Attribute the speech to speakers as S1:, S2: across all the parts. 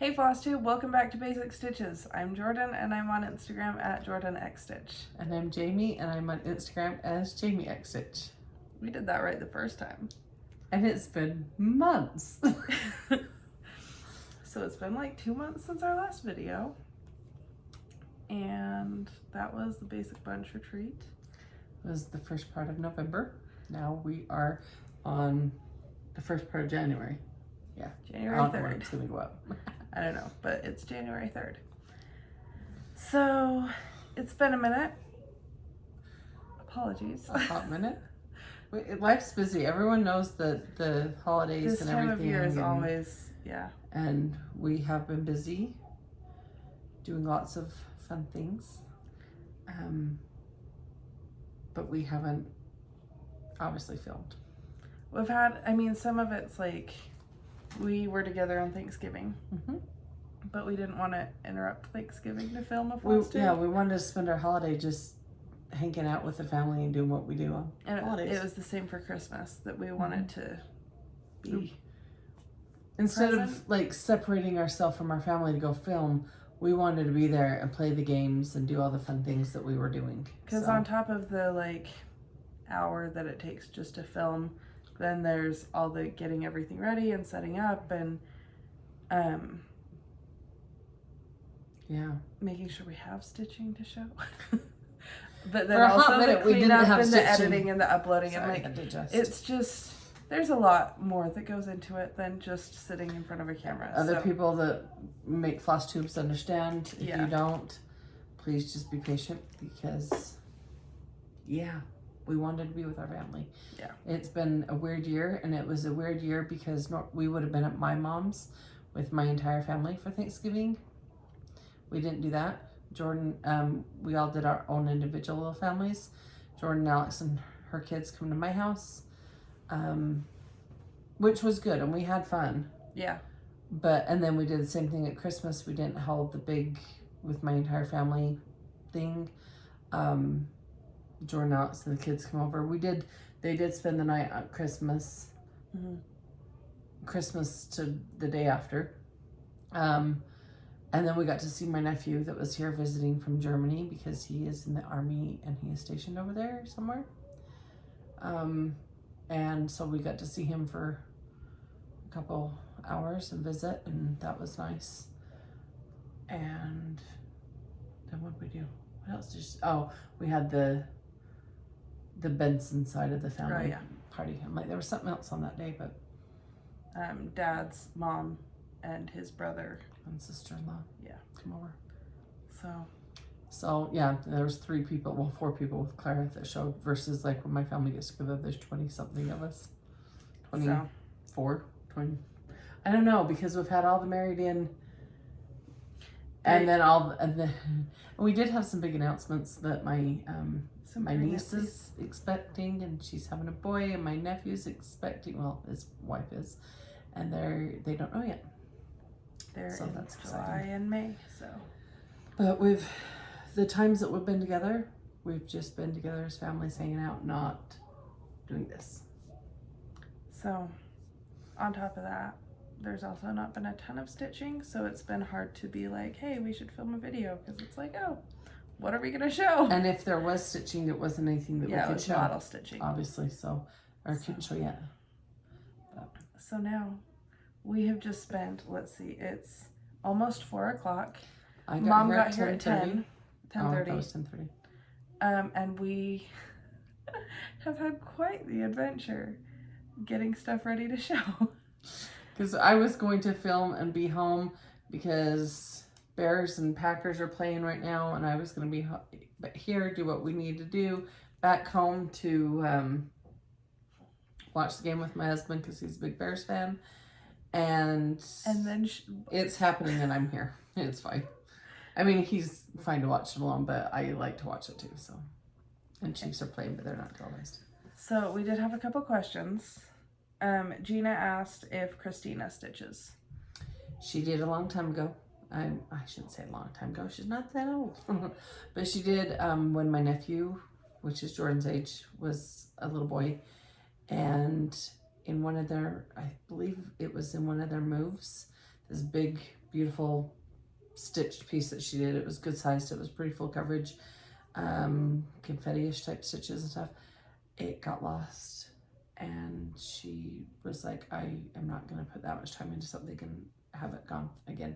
S1: Hey Flosstube, welcome back to Basic Stitches. I'm Jorden and I'm on Instagram at JordanXStitch.
S2: And I'm Jami and I'm on Instagram as JamiXStitch.
S1: We did that right the first time.
S2: And it's been months.
S1: So it's been like 2 months since our last video. And that was the Basic Bunch retreat.
S2: It was the first part of November. Now we are on the first part of January. Yeah.
S1: January
S2: I don't know
S1: 3rd.
S2: when it's gonna go up.
S1: I don't know, but it's January 3rd. So it's been a minute. Apologies.
S2: A hot minute. Life's busy. Everyone knows that the holidays
S1: This
S2: and
S1: time
S2: everything.
S1: of year is always, yeah.
S2: And we have been busy doing lots of fun things. But we haven't obviously filmed.
S1: We've had, I mean, some of it's like, we were together on Thanksgiving, but we didn't want to interrupt Thanksgiving to film a Flosstube.
S2: We wanted to spend our holiday just hanging out with the family and doing what we do on holidays.
S1: It was the same for Christmas, that we wanted to be
S2: instead
S1: present.
S2: of like separating ourselves from our family to go film. We wanted to be there and play the games and do all the fun things that we were doing.
S1: Because on top of the like hour that it takes just to film, then there's all the getting everything ready and setting up and making sure we have stitching to show. But then also the cleanup and the editing and the uploading.
S2: Sorry,
S1: and like it's just, there's a lot more that goes into it than just sitting in front of a camera.
S2: Other people that make Flosstubes understand. If
S1: Yeah.
S2: you don't, please just be patient because we wanted to be with our family.
S1: Yeah.
S2: It's been a weird year, and it was a weird year because we would have been at my mom's with my entire family for Thanksgiving. We didn't do that. Jorden, we all did our own individual little families. Jorden, Alex, and her kids come to my house, which was good, and we had fun.
S1: Yeah.
S2: And then we did the same thing at Christmas. We didn't hold the big with my entire family thing. Jorden, Alex, and the kids come over. They did spend the night on Christmas. Christmas to the day after. And then we got to see my nephew that was here visiting from Germany because he is in the army and he is stationed over there somewhere. And so we got to see him for a couple hours and visit, and that was nice. And then what did we do? What else did we had the Benson side of the family party. I'm like, there was something else on that day, but
S1: Dad's mom and his brother
S2: and sister-in-law come over. So yeah, there was 4 people with Clara that showed versus like when my family gets together, there's 20 something of us. 24, 20. I don't know, because we've had all the married in and we did have some big announcements that my niece is expecting, and she's having a boy, and my nephew's expecting, well, his wife is, and they don't know yet.
S1: They're
S2: so
S1: in
S2: that's
S1: July
S2: exciting.
S1: and May, so.
S2: But the times that we've been together, we've just been together as families hanging out, not doing this.
S1: So, on top of that, there's also not been a ton of stitching, so it's been hard to be like, hey, we should film a video, because it's like, oh, what are we going to show?
S2: And if there was stitching, it wasn't anything that we could show.
S1: Model stitching.
S2: Obviously, couldn't show yet.
S1: So now, we have just spent, let's see, it's almost 4 o'clock. Mom got here at 10:30.
S2: That was 10:30.
S1: And we have had quite the adventure getting stuff ready to show.
S2: Because I was going to film and be home because Bears and Packers are playing right now, and I was going to be here, do what we need to do, back home to watch the game with my husband because he's a big Bears fan. And
S1: then
S2: it's happening and I'm here. It's fine. I mean, he's fine to watch it alone, but I like to watch it too. So, and Chiefs are playing, but they're not televised.
S1: So we did have a couple questions. Gina asked if Christina stitches.
S2: She did a long time ago. I shouldn't say a long time ago. She's not that old. But she did when my nephew, which is Jordan's age, was a little boy. And in one of their, I believe it was in one of their moves, this big beautiful stitched piece that she did. It was good sized. It was pretty full coverage. Confetti-ish type stitches and stuff. It got lost. And she was like, I am not going to put that much time into something and have it gone again.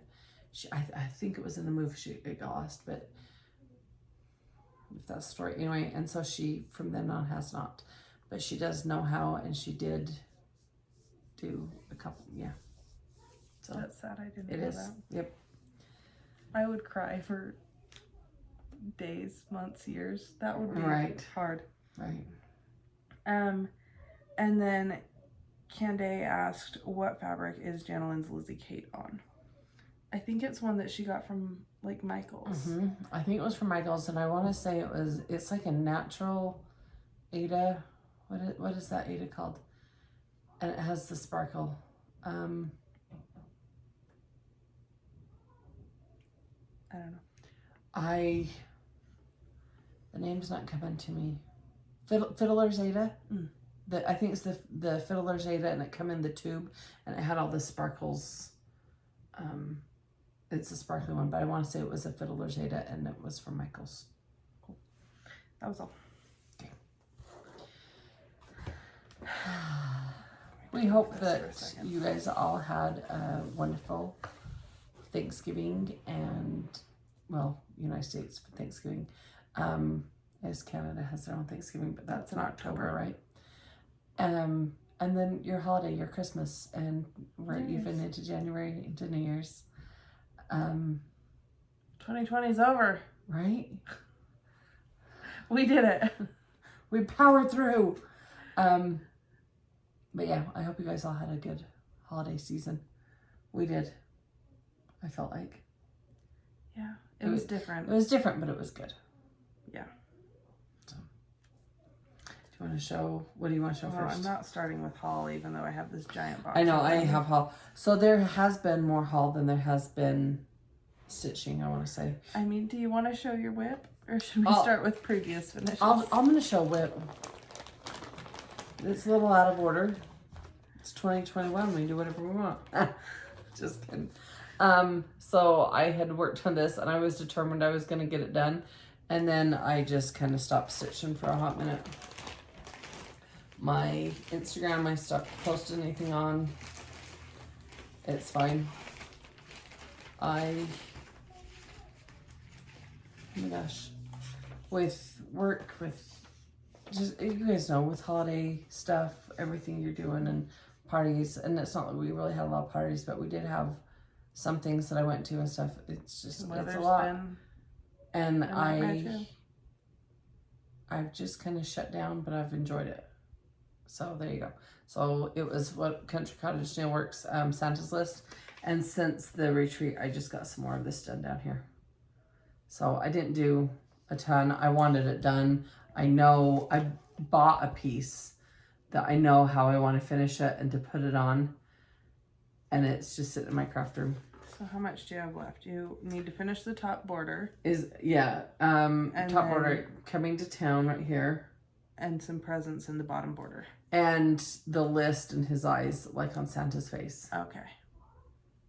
S2: I think it was in the move it got lost, but if that's the story. Anyway, and so she, from then on, has not. But she does know how, and she did do a couple, yeah. So
S1: that's sad. I didn't
S2: it
S1: know
S2: is.
S1: that.
S2: Yep.
S1: I would cry for days, months, years. That would be hard.
S2: Right.
S1: And then Candae asked, what fabric is Janalyn's Lizzie Kate on? I think it's one that she got from like Michael's.
S2: I think it was from Michael's, and I want to say it's like a natural Ada. What is that Ada called? And it has the sparkle.
S1: I don't know.
S2: The name's not coming to me. Fiddler's Ada. I think it's the Fiddler's Ada, and it come in the tube, and it had all the sparkles. It's a sparkly one, but I want to say it was a Fiddler's Ada, and it was from Michael's.
S1: Cool. That was all.
S2: Okay. We hope that you guys all had a wonderful Thanksgiving and, well, United States for Thanksgiving. As Canada has their own Thanksgiving, but that's in October, right? And then your holiday, your Christmas, and we're even into January, into New Year's.
S1: 2020 is over.
S2: Right?
S1: We did it.
S2: We powered through. But yeah, I hope you guys all had a good holiday season. We did. I felt like.
S1: Yeah, it was different.
S2: It was different, but it was good.
S1: Yeah.
S2: So, do you want to show? What do you want to show first?
S1: I'm not starting with haul, even though I have this giant box.
S2: I know I have haul. So there has been more haul than there has been stitching. I want to say.
S1: I mean, do you want to show your whip, or should we start with previous finishes?
S2: I'm going to show whip. It's a little out of order. It's 2021. We can do whatever we want. Just kidding. So I had worked on this, and I was determined I was going to get it done. And then I just kind of stopped stitching for a hot minute. My Instagram, I stopped posting anything on. It's fine. Oh my gosh. With work, with just, you guys know, with holiday stuff, everything you're doing, and parties, and it's not like we really had a lot of parties, but we did have some things that I went to and stuff. It's just, it's a lot. And I've just kind of shut down, but I've enjoyed it. So there you go. So it was what Country Cottage Nail Works Santa's list. And since the retreat, I just got some more of this done down here. So I didn't do a ton. I wanted it done. I know I bought a piece that I know how I want to finish it and to put it on. And it's just sitting in my craft room.
S1: So how much do you have left? You need to finish the top border.
S2: Top border coming to town right here.
S1: And some presents in the bottom border.
S2: And the list in his eyes, like on Santa's face.
S1: Okay.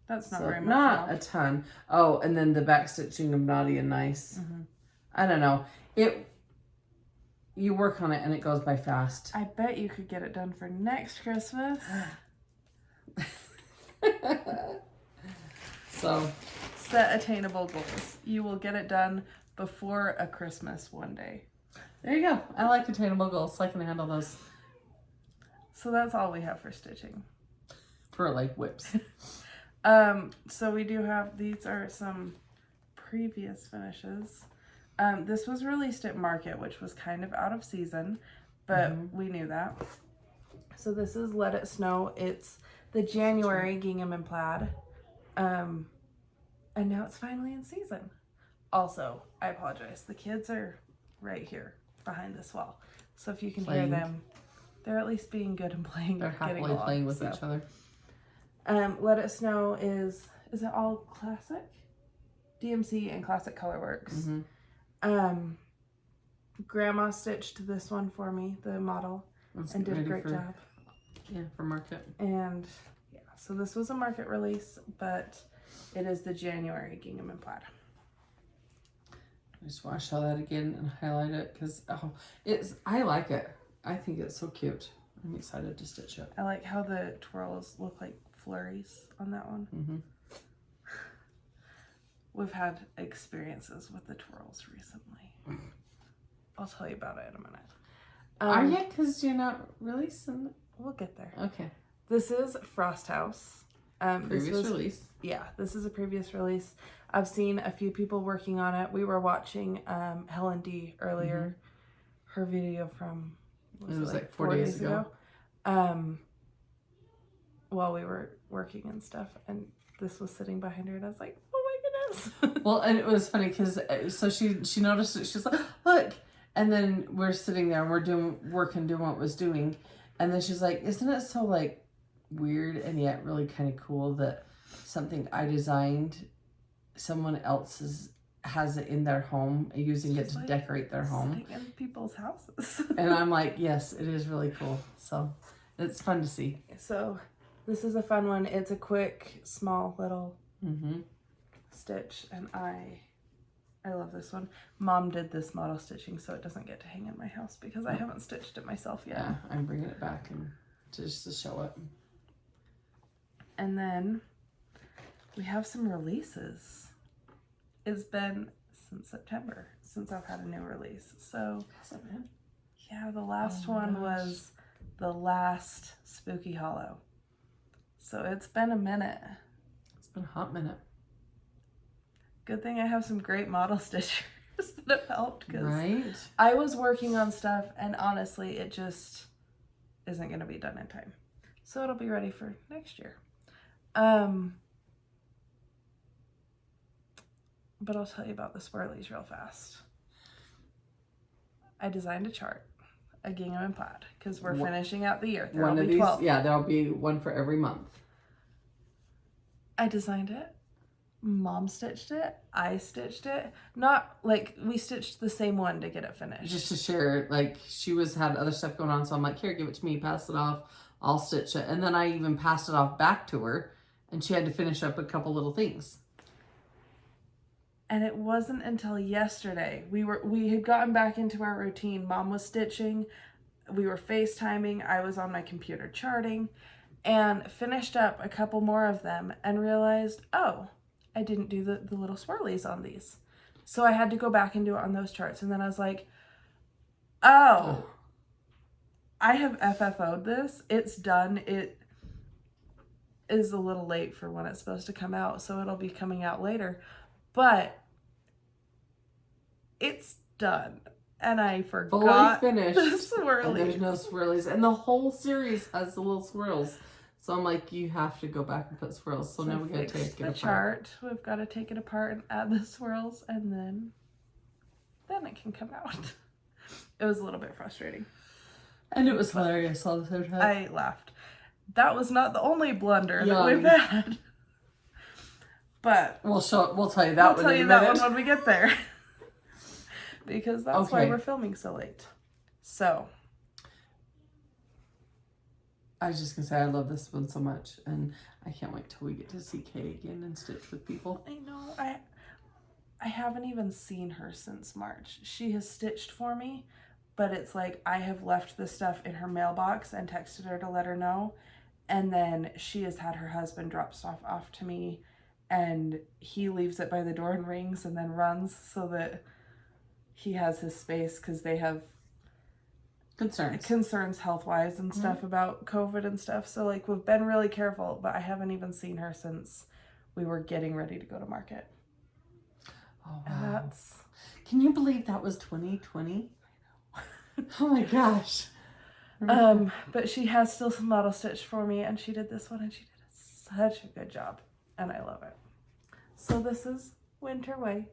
S1: That's not very much.
S2: Not a ton. Oh, and then the back stitching of Naughty and Nice. I don't know. You work on it and it goes by fast.
S1: I bet you could get it done for next Christmas.
S2: So
S1: set attainable goals. You will get it done before a Christmas one day.
S2: There you go. I like attainable goals, so I can handle those.
S1: So that's all we have for stitching.
S2: For like whips.
S1: So we do have, these are some previous finishes. This was released at Market, which was kind of out of season, but we knew that. So this is Let It Snow. It's the January gingham and plaid. And now it's finally in season. Also, I apologize. The kids are right here behind this wall. So if you can hear them, they're at least being good and playing.
S2: They're happily playing with each other.
S1: Let It Snow is it all classic? DMC and Classic Colorworks. Grandma stitched this one for me, the model, and did a great job.
S2: Yeah, for Market.
S1: And yeah, so this was a Market release, but It is the January gingham and plaid.
S2: I just want to show that again and highlight it because I like it. I think it's so cute. I'm excited to stitch it.
S1: I like how the twirls look like flurries on that one.
S2: Mm-hmm.
S1: We've had experiences with the twirls recently. I'll tell you about it in a minute.
S2: Are you? Because you're not releasing.
S1: We'll get there.
S2: Okay.
S1: This is Frost House.
S2: Previous release.
S1: Yeah, this is a previous release. I've seen a few people working on it. We were watching Helen D earlier. Her video from
S2: it was like 4 days ago.
S1: While we were working and stuff, and this was sitting behind her, and I was like, oh my goodness.
S2: Well, and it was funny because so she noticed it. She's like, look, and then we're sitting there and we're doing what was doing, and then she's like, isn't it so like weird and yet really kind of cool that something I designed, someone else has it in their home, using it to like decorate their home
S1: in people's houses.
S2: And I'm like, yes, it is really cool. So it's fun to see.
S1: So this is a fun one. It's a quick, small little stitch, and I love this one. Mom did this model stitching, so it doesn't get to hang in my house because I haven't stitched it myself yet.
S2: Yeah, I'm bringing it back and just to show it.
S1: And then we have some releases. It's been since September since I've had a new release. So
S2: has it been?
S1: Yeah, the last one was the last Spooky Hollow. So it's been a minute.
S2: It's been a hot minute.
S1: Good thing I have some great model stitchers that have helped, because
S2: right?
S1: I was working on stuff and honestly it just isn't going to be done in time. So it'll be ready for next year. But I'll tell you about the swirlies real fast. I designed a chart, a gingham and plaid, because we're finishing out the year. There'll be 12.
S2: Yeah, there'll be one for every month.
S1: I designed it. Mom stitched it. I stitched it. Not like we stitched the same one to get it finished.
S2: Just to share, like she had other stuff going on, so I'm like, here, give it to me, pass it off. I'll stitch it. And then I even passed it off back to her, and she had to finish up a couple little things.
S1: And it wasn't until yesterday we had gotten back into our routine. Mom was stitching, we were FaceTiming, I was on my computer charting, and finished up a couple more of them and realized, oh, I didn't do the little swirlies on these. So I had to go back and do it on those charts. And then I was like, oh, I have FFO'd this. It's done. It is a little late for when it's supposed to come out, so it'll be coming out later. But it's done. And I forgot
S2: fully finished.
S1: The swirlies.
S2: And there's no swirlies. And the whole series has the little swirls. So I'm like, you have to go back and put swirls. So now we got to take it apart.
S1: Chart. We've got to take it apart and add the swirls, and then it can come out. It was a little bit frustrating.
S2: And it was hilarious all the same time.
S1: I laughed. That was not the only blunder that we've had. But
S2: we'll tell you that one.
S1: We'll tell you that one when we get there. Because that's why we're filming so late. So
S2: I was just gonna say I love this one so much, and I can't wait till we get to see Kay again and stitch with people.
S1: I know. I haven't even seen her since March. She has stitched for me, but it's like I have left the stuff in her mailbox and texted her to let her know, and then she has had her husband drop stuff off to me, and he leaves it by the door and rings and then runs so that he has his space, because they have concerns health-wise and stuff about COVID and stuff. So like we've been really careful, but I haven't even seen her since we were getting ready to go to market.
S2: Oh wow. Can you believe that was 2020? I know. Oh my gosh.
S1: But she has still some model stitch for me, and she did this one and she did such a good job, and I love it. So this is Winter Way,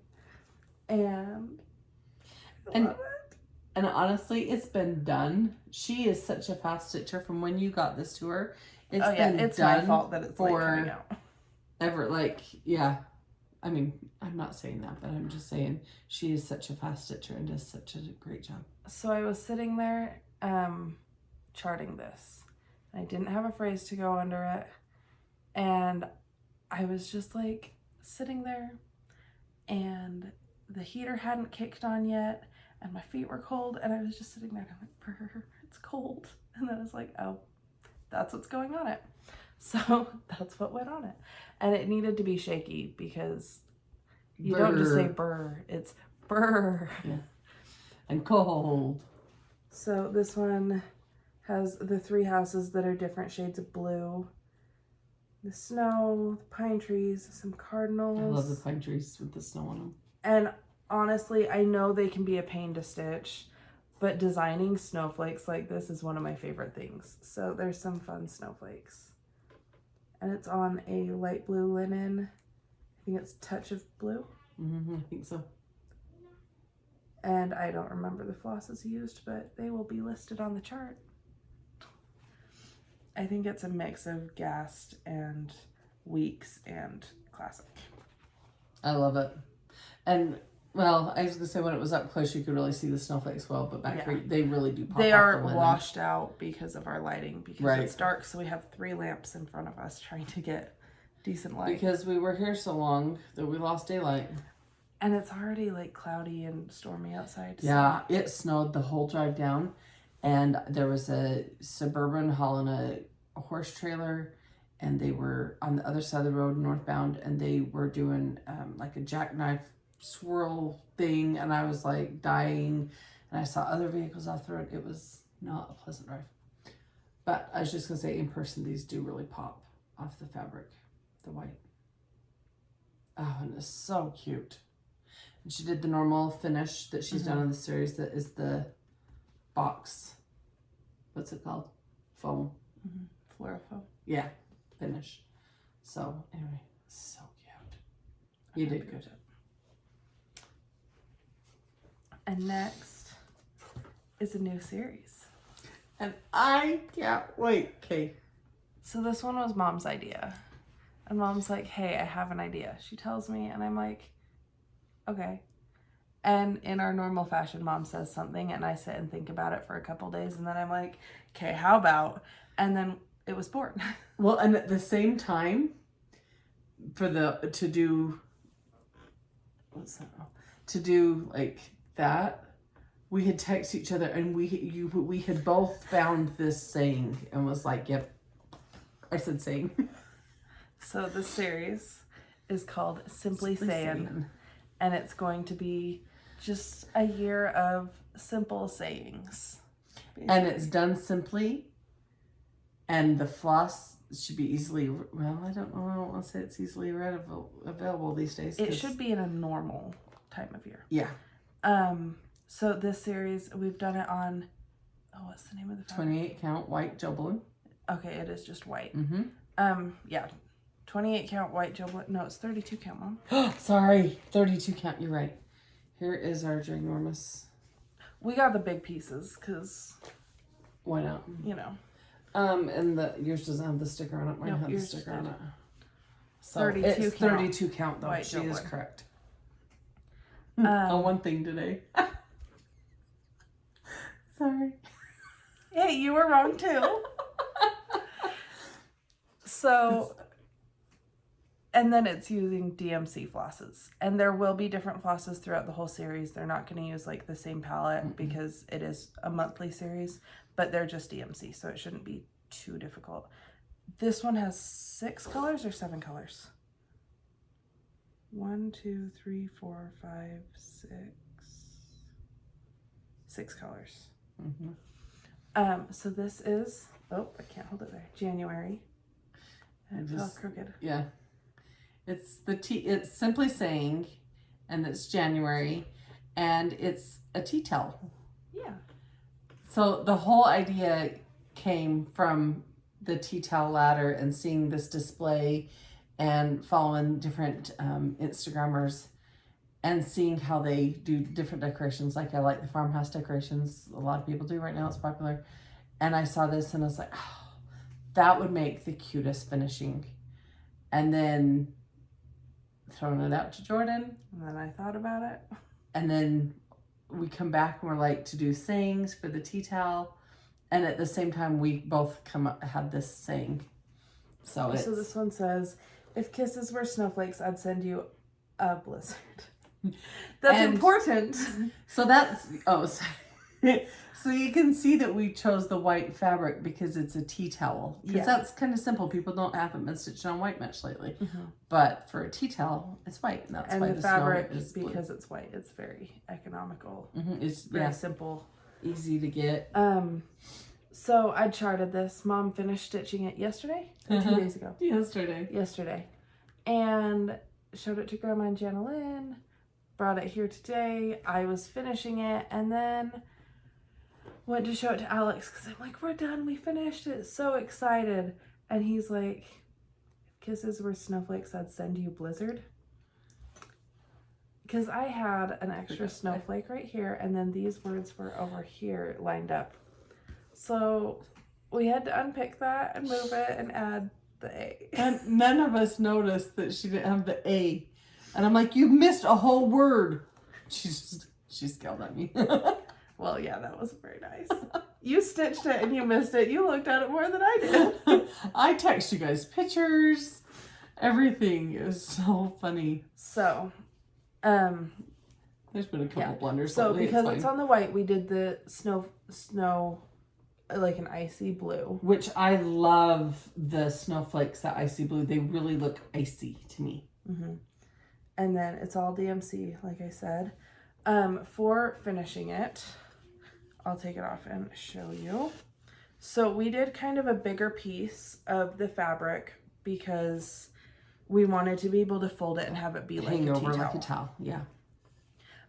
S1: and I love it.
S2: And honestly, it's been done. She is such a fast stitcher. From when you got this to her, it's
S1: my fault that it's late coming out.
S2: I mean, I'm not saying that, but I'm just saying she is such a fast stitcher and does such a great job.
S1: So I was sitting there charting this. I didn't have a phrase to go under it, and I was just like sitting there and the heater hadn't kicked on yet and my feet were cold and I was just sitting there and I'm like, brr, it's cold. And then I was like, oh, that's what's going on it. So that's what went on it. And it needed to be shaky because you don't just say brr, it's brr.
S2: Yeah. And cold.
S1: So this one has the 3 houses that are different shades of blue. The snow, the pine trees, some cardinals.
S2: I love the pine trees with the snow on them.
S1: And honestly, I know they can be a pain to stitch, but designing snowflakes like this is one of my favorite things. So there's some fun snowflakes. And it's on a light blue linen. I think it's Touch of Blue.
S2: I think so.
S1: And I don't remember the flosses used, but they will be listed on the chart. I think it's a mix of Gast and Weeks and Classic.
S2: I love it. And, well, I was going to say when it was up close, you could really see the snowflakes well, but back here, they really do pop
S1: They
S2: off
S1: are
S2: the linen.
S1: washed out because of our lighting, because
S2: Right.
S1: it's dark, so we have 3 lamps in front of us trying to get decent light.
S2: Because we were here so long that we lost daylight.
S1: And it's already like cloudy and stormy outside. So.
S2: Yeah, it snowed the whole drive down, and there was a Suburban hauling a horse trailer, and they were on the other side of the road northbound, and they were doing like a jackknife swirl thing, and I was like dying, and I saw other vehicles off the road. It was not a pleasant drive. But I was just gonna say, in person, these do really pop off the fabric, the white. Oh, and it's so cute. And she did the normal finish that she's done in the series, that is the box. What's it called? Foam.
S1: Floral foam.
S2: Yeah, finish. So, anyway, so cute. You did good.
S1: And next is a new series.
S2: And I can't wait. Okay.
S1: So this one was Mom's idea. And Mom's like, hey, I have an idea. She tells me, and I'm like, okay. And in our normal fashion, Mom says something, and I sit and think about it for a couple days, and then I'm like, okay, how about? And then it was born.
S2: Well, and at the same time, to do like that, we had texted each other, and we had both found this saying and was like, yep. I said saying.
S1: So the series is called Simply Sayin', and it's going to be just a year of simple sayings. Basically.
S2: And it's done simply, and the floss should be easily, well, I don't want to say it's easily available these days.
S1: It should be in a normal time of year.
S2: Yeah.
S1: So this series, we've done it on, what's the name of the fabric?
S2: 28 count white Jorden.
S1: Okay, it is just white.
S2: Mm-hmm.
S1: Yeah. 28 count white Jorden. No, it's 32 count, Mom.
S2: Sorry. 32 count. You're right. Here is our ginormous.
S1: We got the big pieces because.
S2: Why not?
S1: You know.
S2: And yours doesn't have the sticker on it. Mine has the sticker on it. So
S1: 32
S2: it's
S1: count
S2: 32 count though.
S1: white
S2: She
S1: Jorden.
S2: is correct. On one thing today. Sorry.
S1: Hey, you were wrong too. So, and then it's using DMC flosses. And there will be different flosses throughout the whole series. They're not going to use like the same palette because it is a monthly series, but they're just DMC, so it shouldn't be too difficult. This one has 6 colors or 7 colors? 1, 2, 3, 4, 5, 6. 6 colors. So this is, I can't hold it there, January. And it fell crooked.
S2: Yeah. It's simply saying, and it's January, and it's a tea towel.
S1: Yeah. So
S2: the whole idea came from the tea towel ladder and seeing this display and following different Instagrammers and seeing how they do different decorations. Like I like the farmhouse decorations. A lot of people do right now. It's popular. And I saw this and I was like, oh, that would make the cutest finishing. And then throwing it out to Jorden.
S1: And then I thought about it.
S2: And then we come back and we're like to do sayings for the tea towel. And at the same time, we both had this saying. So
S1: this one says, If kisses were snowflakes, I'd send you a blizzard. That's important.
S2: So that's, sorry. So you can see that we chose the white fabric because it's a tea towel. Because that's kind of simple. People haven't been stitching on white much lately. But for a tea towel, it's white. And that's why the fabric is blue.
S1: Because it's white, it's very economical.
S2: It's
S1: very simple.
S2: Easy to get.
S1: So I charted this. Mom finished stitching it yesterday? Or 2 days ago? Yesterday. And showed it to Grandma and Janalyn. Brought it here today. I was finishing it and then went to show it to Alex because I'm like, we're done. We finished it. So excited. And he's like, if kisses were snowflakes, I'd send you blizzard. Because I had an extra snowflake right here and then these words were over here lined up. So we had to unpick that and move it and add the A.
S2: And none of us noticed that she didn't have the A. And I'm like, you missed a whole word. She scowled at me.
S1: Well, yeah, that was very nice. You stitched it and you missed it. You looked at it more than I did.
S2: I text you guys pictures, everything. It was so funny.
S1: So,
S2: there's been a couple blunders.
S1: So because it's on the white, we did the snow, like an icy blue.
S2: Which I love the snowflakes, that icy blue. They really look icy to me.
S1: And then it's all DMC, like I said. For finishing it, I'll take it off and show you. So we did kind of a bigger piece of the fabric because we wanted to be able to fold it and have it be like
S2: hang
S1: a
S2: over
S1: tea
S2: like
S1: towel.
S2: a towel. Yeah.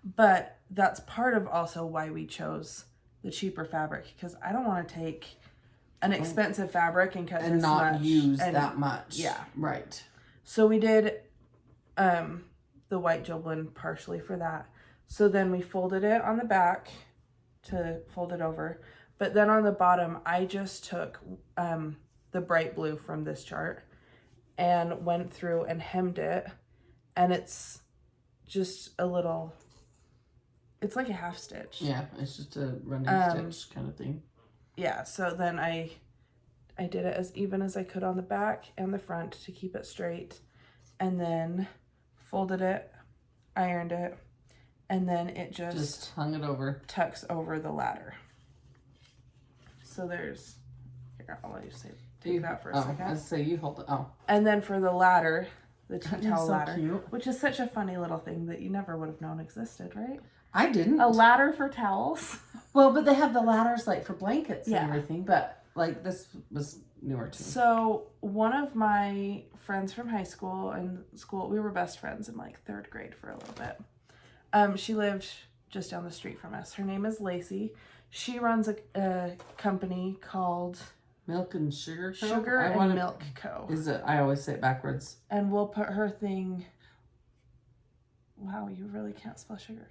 S1: But that's part of also why we chose the cheaper fabric, because I don't want to take an expensive fabric and cut
S2: and
S1: this
S2: not
S1: much
S2: use that much.
S1: Yeah.
S2: Right.
S1: So we did the white Jorden partially for that. So then we folded it on the back to fold it over. But then on the bottom, I just took the bright blue from this chart and went through and hemmed it. And it's just a little, it's like a half stitch.
S2: Yeah, it's just a running stitch kind of thing.
S1: Yeah, so then I did it as even as I could on the back and the front to keep it straight. And then folded it, ironed it, and then it just
S2: hung it over.
S1: Tucks over the ladder. So there's, here, I'll let you take that for a second.
S2: Let's say you hold it. Oh.
S1: And then for the ladder, the tea towel
S2: so
S1: ladder,
S2: cute.
S1: which is such a funny little thing that you never would have known existed, right?
S2: I didn't.
S1: A ladder for towels.
S2: Well, but they have the ladders like for blankets and everything, but like this was newer to me.
S1: So one of my friends from high school and school, we were best friends in like 3rd grade for a little bit. She lived just down the street from us. Her name is Lizzie. She runs a company called
S2: Milk and Sugar Co.
S1: Sugar and Milk Co.
S2: Is it? I always say it backwards.
S1: And we'll put her thing. Wow, you really can't spell sugar.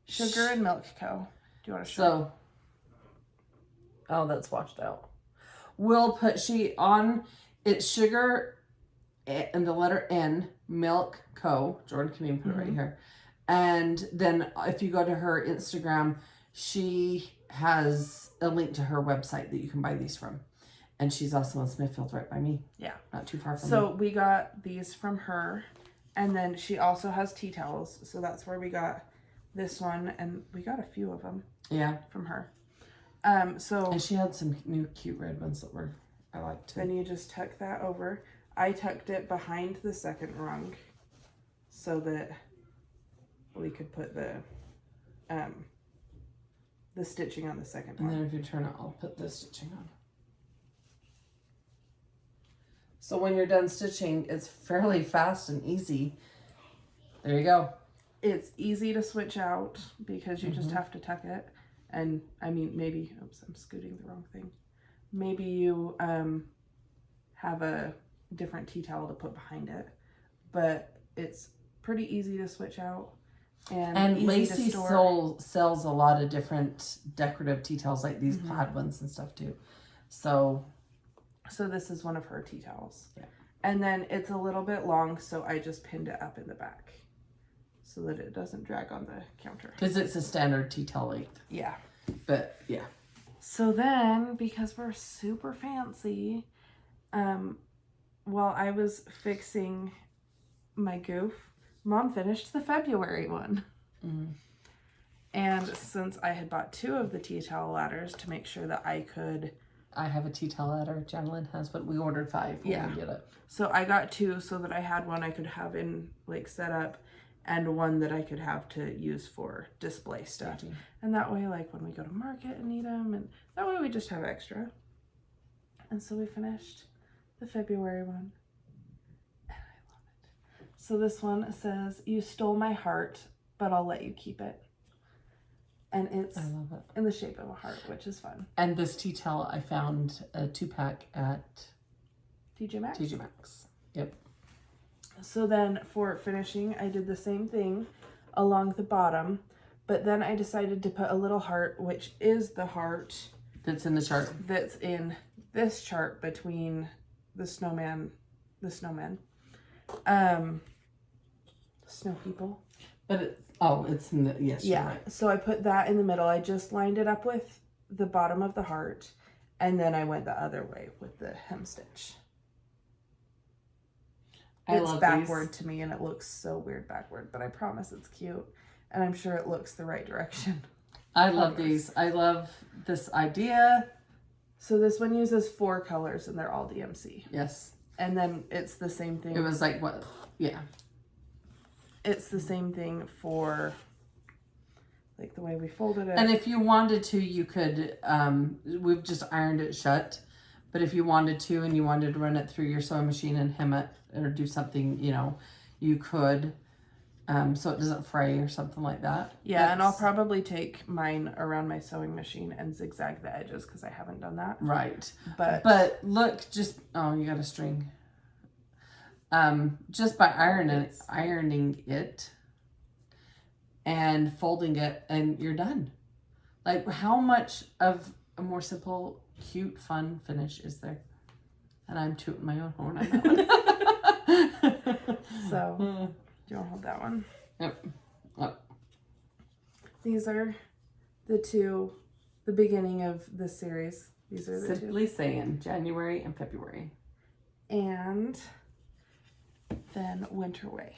S1: Sugar and Milk Co. Do you want to show?
S2: So, oh, that's washed out. We'll put it's Sugar and the letter N, Milk Co. Jorden can even put it right here. And then if you go to her Instagram, she has a link to her website that you can buy these from. And she's also in Smithfield right by me.
S1: Yeah.
S2: Not too far from me.
S1: So we got these from her. And then she also has tea towels. So that's where we got this one. And we got a few of them.
S2: Yeah.
S1: From her. So
S2: and she had some new cute red ones that I liked too.
S1: Then you just tuck that over. I tucked it behind the second rung so that we could put the stitching on the second one.
S2: And then if you turn it, I'll put the stitching on. So when you're done stitching, it's fairly fast and easy. There you go.
S1: It's easy to switch out because you just have to tuck it. And I mean, maybe, oops, I'm scooting the wrong thing. Maybe you have a different tea towel to put behind it, but it's pretty easy to switch out. And
S2: Lacey sells a lot of different decorative tea towels, like these plaid ones and stuff too. So
S1: this is one of her tea towels.
S2: Yeah.
S1: And then it's a little bit long, so I just pinned it up in the back so that it doesn't drag on the counter.
S2: Because it's a standard tea towel length.
S1: Yeah.
S2: But yeah.
S1: So then, because we're super fancy, while I was fixing my goof, Mom finished the February one.
S2: Mm.
S1: And since I had bought 2 of the tea towel ladders to make sure that I could...
S2: I have a tea towel ladder. Janalyn has, but we ordered 5 when we did it.
S1: So I got 2 so that I had one I could have in, like, set up, and one that I could have to use for display stuff.
S2: Mm-hmm.
S1: And that way, like, when we go to market and need them, and that way we just have extra. And so we finished the February one. And I love it. So this one says, "You stole my heart, but I'll let you keep it." And it's
S2: I love it.
S1: in the shape of a heart, which is fun.
S2: And this tea towel, I found a 2-pack at
S1: TJ Maxx?
S2: TJ Maxx. Yep.
S1: So then for finishing, I did the same thing along the bottom, but then I decided to put a little heart, which is the heart
S2: That's in the chart.
S1: that's in this chart between the snowmen, snow people.
S2: But it's in the, yes,
S1: Yeah.
S2: you're right.
S1: So I put that in the middle. I just lined it up with the bottom of the heart, and then I went the other way with the hem stitch. It's backward to me, and it looks so weird backward, but I promise it's cute, and I'm sure it looks the right direction.
S2: I love these. I love this idea.
S1: So this one uses 4 colors, and they're all DMC.
S2: Yes.
S1: And then it's the same thing.
S2: It was like what? Yeah.
S1: It's the same thing for like the way we folded it.
S2: And if you wanted to, you could, we've just ironed it shut. But if you wanted to and you wanted to run it through your sewing machine and hem it or do something, you know, you could, so it doesn't fray or something like that.
S1: Yeah, and I'll probably take mine around my sewing machine and zigzag the edges because I haven't done that.
S2: Right.
S1: But
S2: look, just, oh, you got a string. Just by ironing it and folding it, and you're done. Like, how much of a more simple, cute, fun finish is there? And I'm tooting my own horn on that one.
S1: So, do you want to hold that one?
S2: Yep.
S1: These are the beginning of this series. These are the
S2: Simply saying January and February.
S1: And then Winter Way.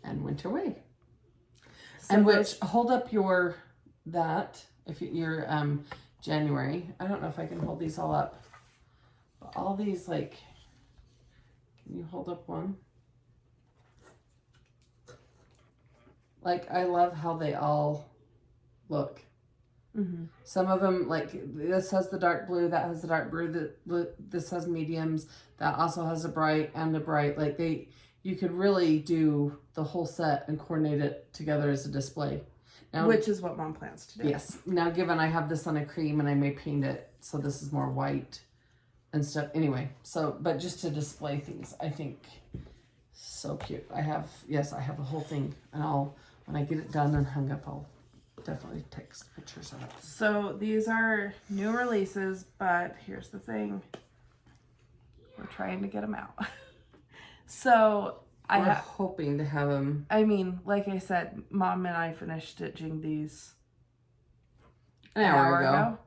S2: And Winter Way.
S1: So
S2: and which, hold up your, if your January, I don't know if I can hold these all up. But all these, like, can you hold up one? Like, I love how they all look.
S1: Mm-hmm.
S2: Some of them, like, this has the dark blue, that has the dark blue, this has mediums, that also has a bright and a bright. Like, you could really do the whole set and coordinate it together as a display. Now,
S1: which is what Mom plans to do.
S2: Yes. Now, given I have this on a cream and I may paint it, so this is more white and stuff. Anyway, so, but just to display things, I think so cute. I have a whole thing, and when I get it done and hung up, I'll definitely take pictures of it.
S1: So these are new releases, but here's the thing. We're trying to get them out. So
S2: We're hoping to have them.
S1: I mean, like I said, Mom and I finished stitching these
S2: an hour ago.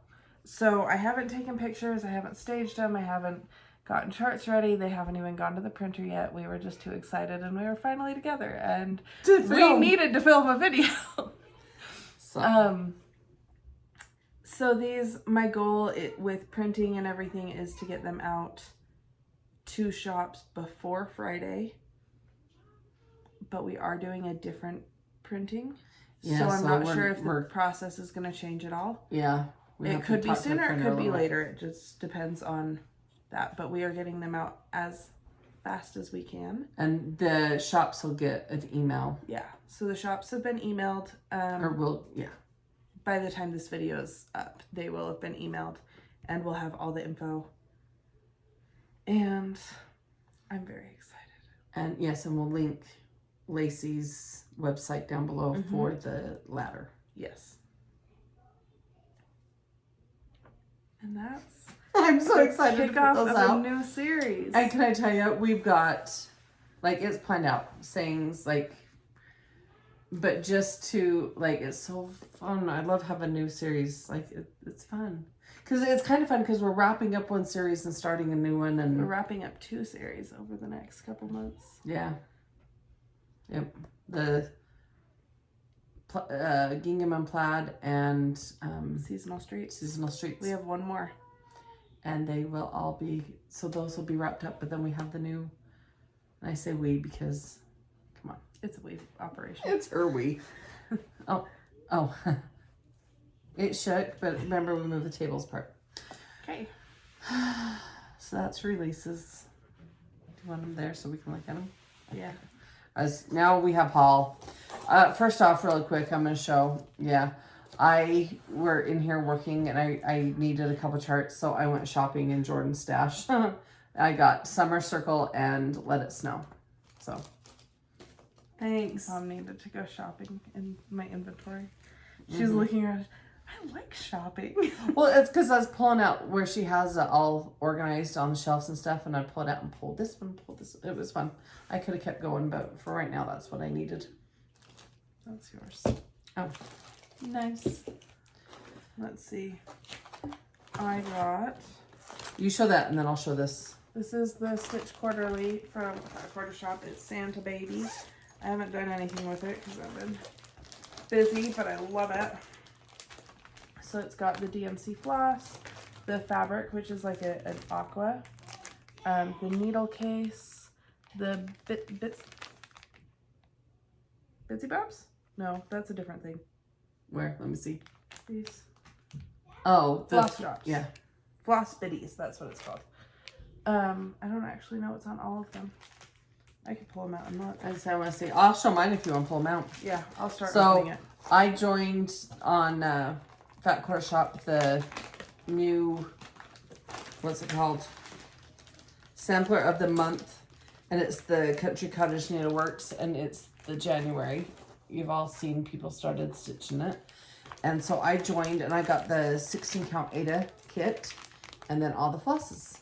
S1: So I haven't taken pictures. I haven't staged them. I haven't gotten charts ready. They haven't even gone to the printer yet. We were just too excited, and we were finally together, and we needed to film a video. So these, my goal with printing and everything is to get them out to shops before Friday, but we are doing a different printing. Yeah, so I'm not sure if the process is going to change at all.
S2: Yeah.
S1: It could be sooner, it could be later. It just depends on that, but we are getting them out as fast as we can.
S2: And the shops will get an email.
S1: Yeah. So the shops have been emailed. By the time this video is up, they will have been emailed, and we'll have all the info. And I'm very excited.
S2: And yes, and we'll link Lacey's website down below for the ladder.
S1: Yes. And that's
S2: I'm so excited to put those out.
S1: A new series.
S2: And can I tell you, we've got, like, it's planned out sayings, like, but just to, like, it's so fun. I love having a new series. Like, it's fun. Because it's kind of fun because we're wrapping up one series and starting a new one. And
S1: we're wrapping up 2 series over the next couple months.
S2: Yeah. Yep. The Gingham and Plaid and
S1: Seasonal Streets.
S2: Seasonal Streets.
S1: We have 1 more.
S2: And they will all be, so those will be wrapped up, but then we have the new, and I say we because, come on.
S1: It's a we operation.
S2: It's her we. Oh. It shook, but remember we moved the tables apart.
S1: Okay.
S2: So that's releases. Do you want them there so we can look at them?
S1: Yeah.
S2: As now we have haul. First off, really quick, I'm going to show. Yeah, I were in here working and I needed a couple charts, so I went shopping in Jordan's stash. I got Summer Circle and Let It Snow. So, thanks.
S1: Mom needed to go shopping in my inventory. She's looking at it. I like shopping.
S2: Well, it's because I was pulling out where she has it all organized on the shelves and stuff, and I pull it out and pull this one, pull this. It was fun. I could have kept going, but for right now, that's what I needed.
S1: That's yours.
S2: Oh,
S1: nice. Let's see. I got...
S2: You show that, and then I'll show this.
S1: This is the Stitch Quarterly from Quarter Shop. It's Santa Baby. I haven't done anything with it because I've been busy, but I love it. So it's got the DMC floss, the fabric, which is like an aqua, the needle case, the Bitsy Bobs? No, that's a different thing.
S2: Where? Let me see.
S1: These.
S2: Oh, the
S1: Floss drops.
S2: Yeah.
S1: Floss Biddies, that's what it's called. I don't actually know what's on all of them. I could pull them out and look.
S2: I want to see. I'll show mine if you want to pull them out.
S1: Yeah, I'll start opening it.
S2: I joined on Fat Quarter Shop the new, what's it called? Sampler of the month. And it's the Country Cottage Needleworks, and it's the January. You've all seen people started stitching it. And so I joined and I got the 16 count Ada kit and then all the flosses.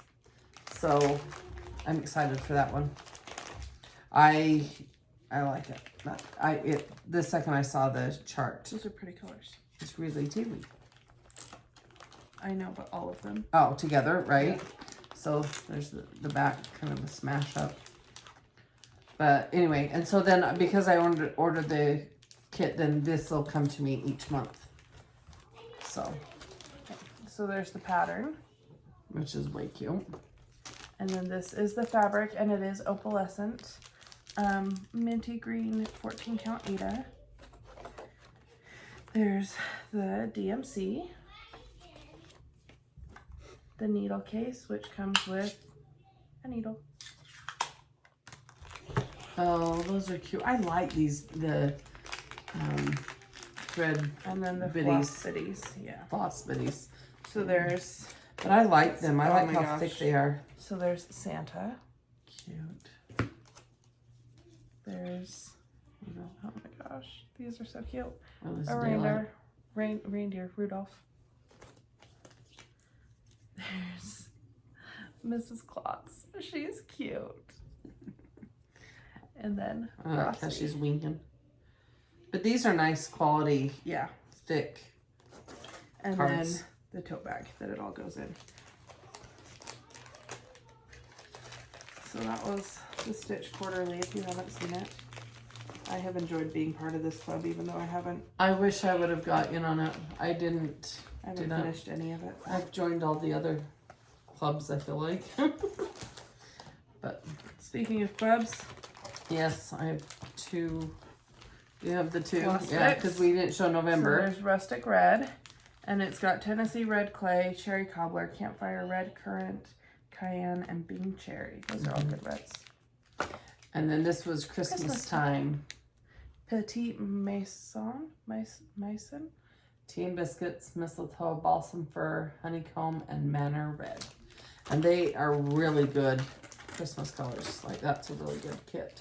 S2: So I'm excited for that one. I like it. The second I saw the chart.
S1: Those are pretty colors.
S2: It's really dewy.
S1: I know, but all of them.
S2: Oh, together, right? Yeah. So there's the back, kind of a smash up. But anyway, and so then because I ordered the kit, then this will come to me each month. So.
S1: Okay. So there's the pattern.
S2: Which is way cute.
S1: And then this is the fabric, and it is opalescent. Minty green 14 count Ada. There's the DMC. The needle case, which comes with a needle.
S2: Oh, those are cute. I like these, the thread
S1: and then the
S2: biddies.
S1: floss biddies. Yeah.
S2: Floss biddies.
S1: So there's...
S2: But I like them. I like how
S1: gosh.
S2: thick they are.
S1: So there's Santa.
S2: Cute.
S1: There's... Oh my gosh. These are so cute.
S2: Oh, this
S1: A
S2: is
S1: reindeer, Rudolph. There's Mrs. Claus. She's cute. And then
S2: because she's winking. But these are nice quality,
S1: yeah,
S2: thick
S1: and
S2: cards.
S1: Then the tote bag that it all goes in. So that was the Stitch Quarterly. If you haven't seen it, I have enjoyed being part of this club, even though I haven't.
S2: I wish I would have got in on it. I haven't
S1: finished any of it.
S2: I've joined all the other clubs, I feel like. But
S1: speaking of clubs,
S2: yes, I have 2. You have the 2,
S1: Flosstube.
S2: yeah, because we didn't show November.
S1: So there's Rustic Red, and it's got Tennessee Red Clay, Cherry Cobbler, Campfire Red, Currant, Cayenne, and Bing Cherry. Those are all good reds.
S2: And then this was Christmas time.
S1: Petit Maison,
S2: Tea and biscuits, mistletoe, balsam fir, honeycomb, and manor red. And they are really good Christmas colors. Like, that's a really good kit.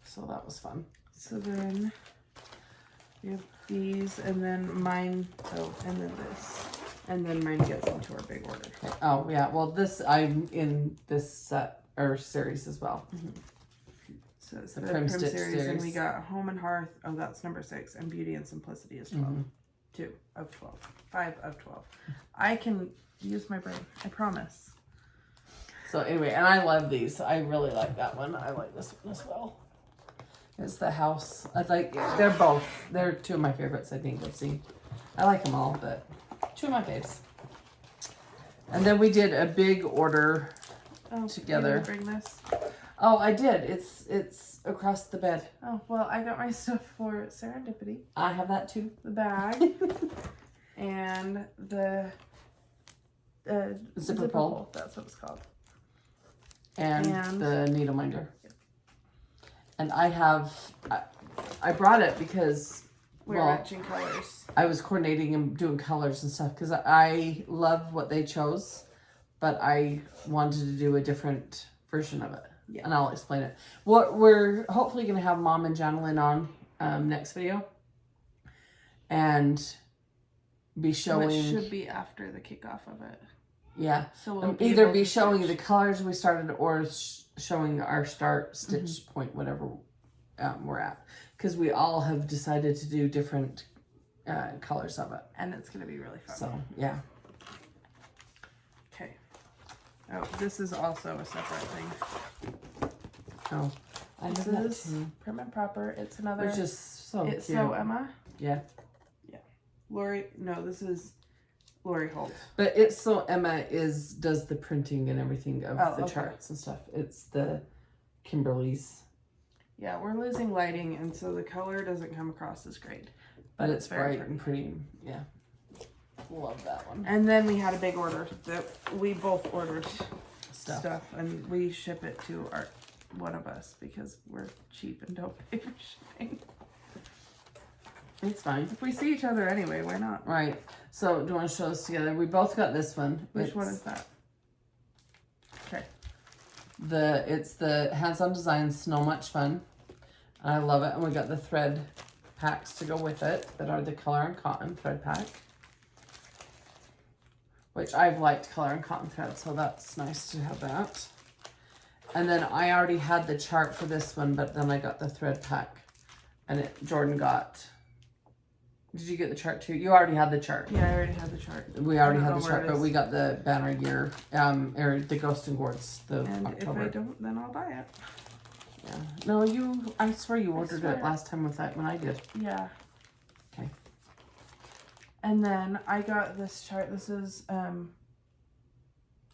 S2: So that was fun.
S1: So then we have these, and then mine, and then this. And then mine gets into our big order.
S2: Okay. Oh, yeah. Well, this, I'm in this set, or series as well.
S1: Mm-hmm. So it's the
S2: Prim
S1: Prim
S2: Stitch
S1: series, and we
S2: series.
S1: got Home and Hearth. Oh, that's number 6, and Beauty and Simplicity is 12.
S2: Mm-hmm.
S1: 2 of 12. 5 of 12. I can use my brain. I promise.
S2: So anyway, and I love these. I really like that one. I like this one as well. It's the house. They're two of my favorites, I think, I've seen. I like them all, but two of my faves. And then we did a big order together.
S1: You didn't bring this?
S2: Oh, I did. It's across the bed.
S1: Oh, well, I got my stuff for Serendipity.
S2: I have that too.
S1: The bag. And the
S2: zipper pull.
S1: That's what it's called.
S2: And the needle minder. Yep. And I brought it because
S1: we're matching colors.
S2: I was coordinating and doing colors and stuff because I love what they chose, but I wanted to do a different version of it. Yeah. And I'll explain it. What we're hopefully going to have Mom and Janalyn on next video and be showing.
S1: Which should be after the kickoff of it.
S2: Yeah.
S1: So we'll
S2: either be showing you the colors we started or showing our start stitch point, whatever we're at. Because we all have decided to do different colors of it.
S1: And it's going to be really fun.
S2: So, yeah.
S1: Okay. Oh, this is also a separate thing.
S2: Oh, I
S1: this
S2: know that
S1: is
S2: too.
S1: Prim and Proper. It's another.
S2: Which is so
S1: it's
S2: cute.
S1: So Emma.
S2: Yeah.
S1: Yeah. Lori. No, this is Lori Holt.
S2: But It's So Emma does the printing and everything of the
S1: okay.
S2: charts and stuff. It's the Kimberly's.
S1: Yeah, we're losing lighting, and so the color doesn't come across as great.
S2: But it's bright and pretty. Yeah. Love that one.
S1: And then we had a big order that we both ordered stuff and we ship it to one of us because we're cheap and don't pay for shipping.
S2: It's fine.
S1: If we see each other anyway, why not?
S2: Right. So do you want to show us together? We both got this one.
S1: Which one is that? Okay.
S2: It's the Hands-On Design Snow Much Fun. I love it. And we got the thread packs to go with it that are the Color and Cotton thread pack. Which I've liked Color and Cotton thread, so that's nice to have that. And then I already had the chart for this one, but then I got the thread pack. And Jorden got... Did you get the chart too? You already had the chart.
S1: Yeah, I already had the chart.
S2: We already had the chart, but we got the banner year, or the Ghost and Gourds,
S1: and
S2: October.
S1: if I don't, then I'll buy it.
S2: Yeah. No, I swear you ordered it last time with that when I did.
S1: Yeah.
S2: Okay.
S1: And then I got this chart. This is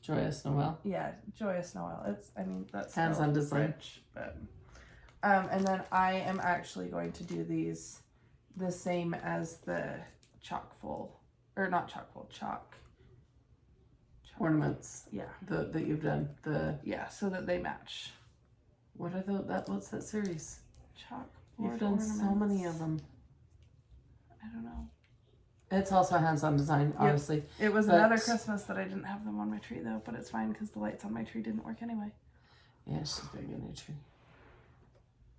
S2: Joyous Noel.
S1: Yeah, Joyous Noel. That's
S2: Hands-On Design.
S1: French, but and then I am actually going to do these the same as the chalk
S2: Ornaments.
S1: Yeah.
S2: That you've done.
S1: Yeah, so that they match.
S2: What are what's that series?
S1: Chalkboard
S2: You've done
S1: ornaments.
S2: so many of them.
S1: I don't know.
S2: It's also Hands-On Design, obviously.
S1: It was another Christmas that I didn't have them on my tree though, but it's fine because the lights on my tree didn't work anyway.
S2: Yeah, she's big in her tree.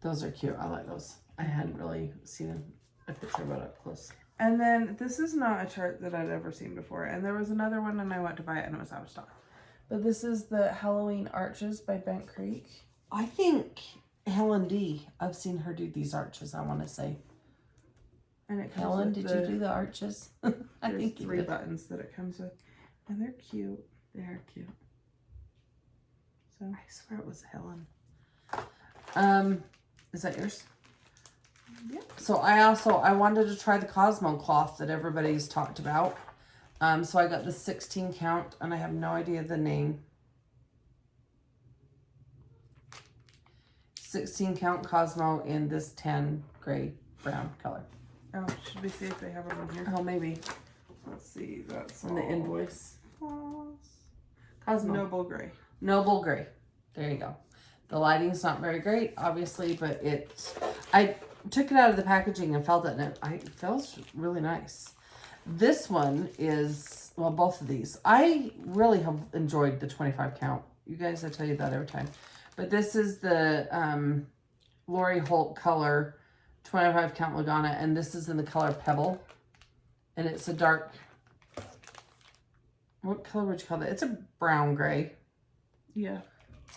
S2: Those are cute. I like those. I hadn't really seen a picture of it up close.
S1: And then this is not a chart that I'd ever seen before. And there was another one and I went to buy it and it was out of stock. But this is the Halloween Arches by Bent Creek.
S2: I think Helen D. I've seen her do these arches, I want to say.
S1: And it comes
S2: Helen,
S1: with
S2: did you do the arches? I think you
S1: 3
S2: did.
S1: buttons that it comes with. And they're cute.
S2: They're cute.
S1: So
S2: I swear it was Helen. Is that yours?
S1: Yep.
S2: So I wanted to try the Cosmo cloth that everybody's talked about. So I got the 16 count and I have no idea the name. 16 count Cosmo in this tan gray brown color.
S1: Oh, should we see if they have them in here?
S2: Oh, maybe.
S1: Let's see. That's
S2: In the invoice.
S1: Cosmo. Noble Gray.
S2: Noble Gray. There you go. The lighting's not very great, obviously, but I took it out of the packaging and felt it, and it feels really nice. This one is, well, both of these. I really have enjoyed the 25 count. You guys, I tell you that every time. But this is the Lori Holt color 25 count Lagana, and this is in the color Pebble. And it's a dark, what color would you call that? It's a brown gray.
S1: Yeah.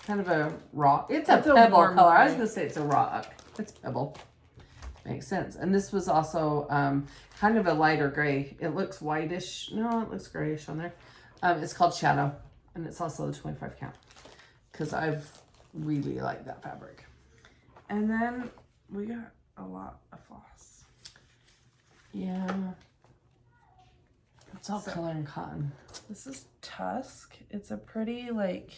S2: Kind of a rock. It's a pebble color. I was going to say it's a rock. It's pebble. Makes sense. And this was also kind of a lighter gray. It looks whitish. No, it looks grayish on there. It's called Shadow, and it's also the 25 count because I've really liked that fabric.
S1: And then we got a lot of floss.
S2: Yeah. It's all color and cotton.
S1: This is Tusk. It's a pretty, like,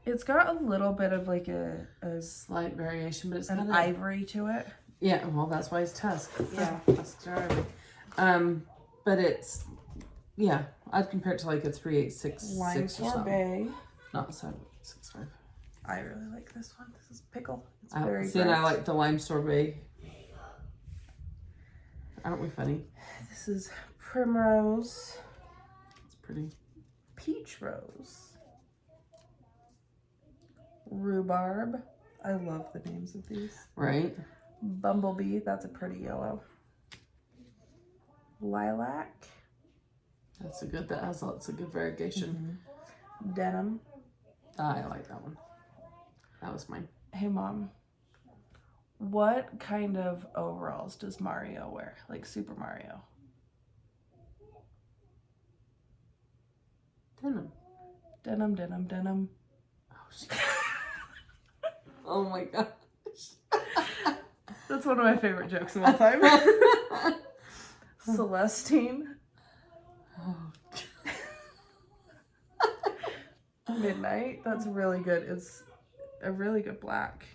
S1: it's got a little bit of like a
S2: slight variation, but it's
S1: an ivory to it.
S2: Yeah, well, that's why it's Tusk.
S1: Yeah.
S2: Tusks are ivory. But it's, yeah, I'd compare it to like a 3/866
S1: Lime
S2: or something.
S1: sorbet.
S2: Not 7/65.
S1: I really like this one. This is pickle. It's
S2: very
S1: very
S2: and I like the lime sorbet. Aren't we funny?
S1: This is primrose.
S2: It's pretty.
S1: Peach rose. Rhubarb. I love the names of these.
S2: Right.
S1: Bumblebee. That's a pretty yellow. Lilac.
S2: That's a good. That has lots of good variegation.
S1: Denim.
S2: I like that one. That was mine.
S1: Hey, Mom. What kind of overalls does Mario wear? Like Super Mario?
S2: Denim.
S1: Denim, denim, denim.
S2: Oh, shit. Oh my gosh.
S1: That's one of my favorite jokes of all time. Celestine.
S2: Oh.
S1: Midnight. That's really good. It's a really good black.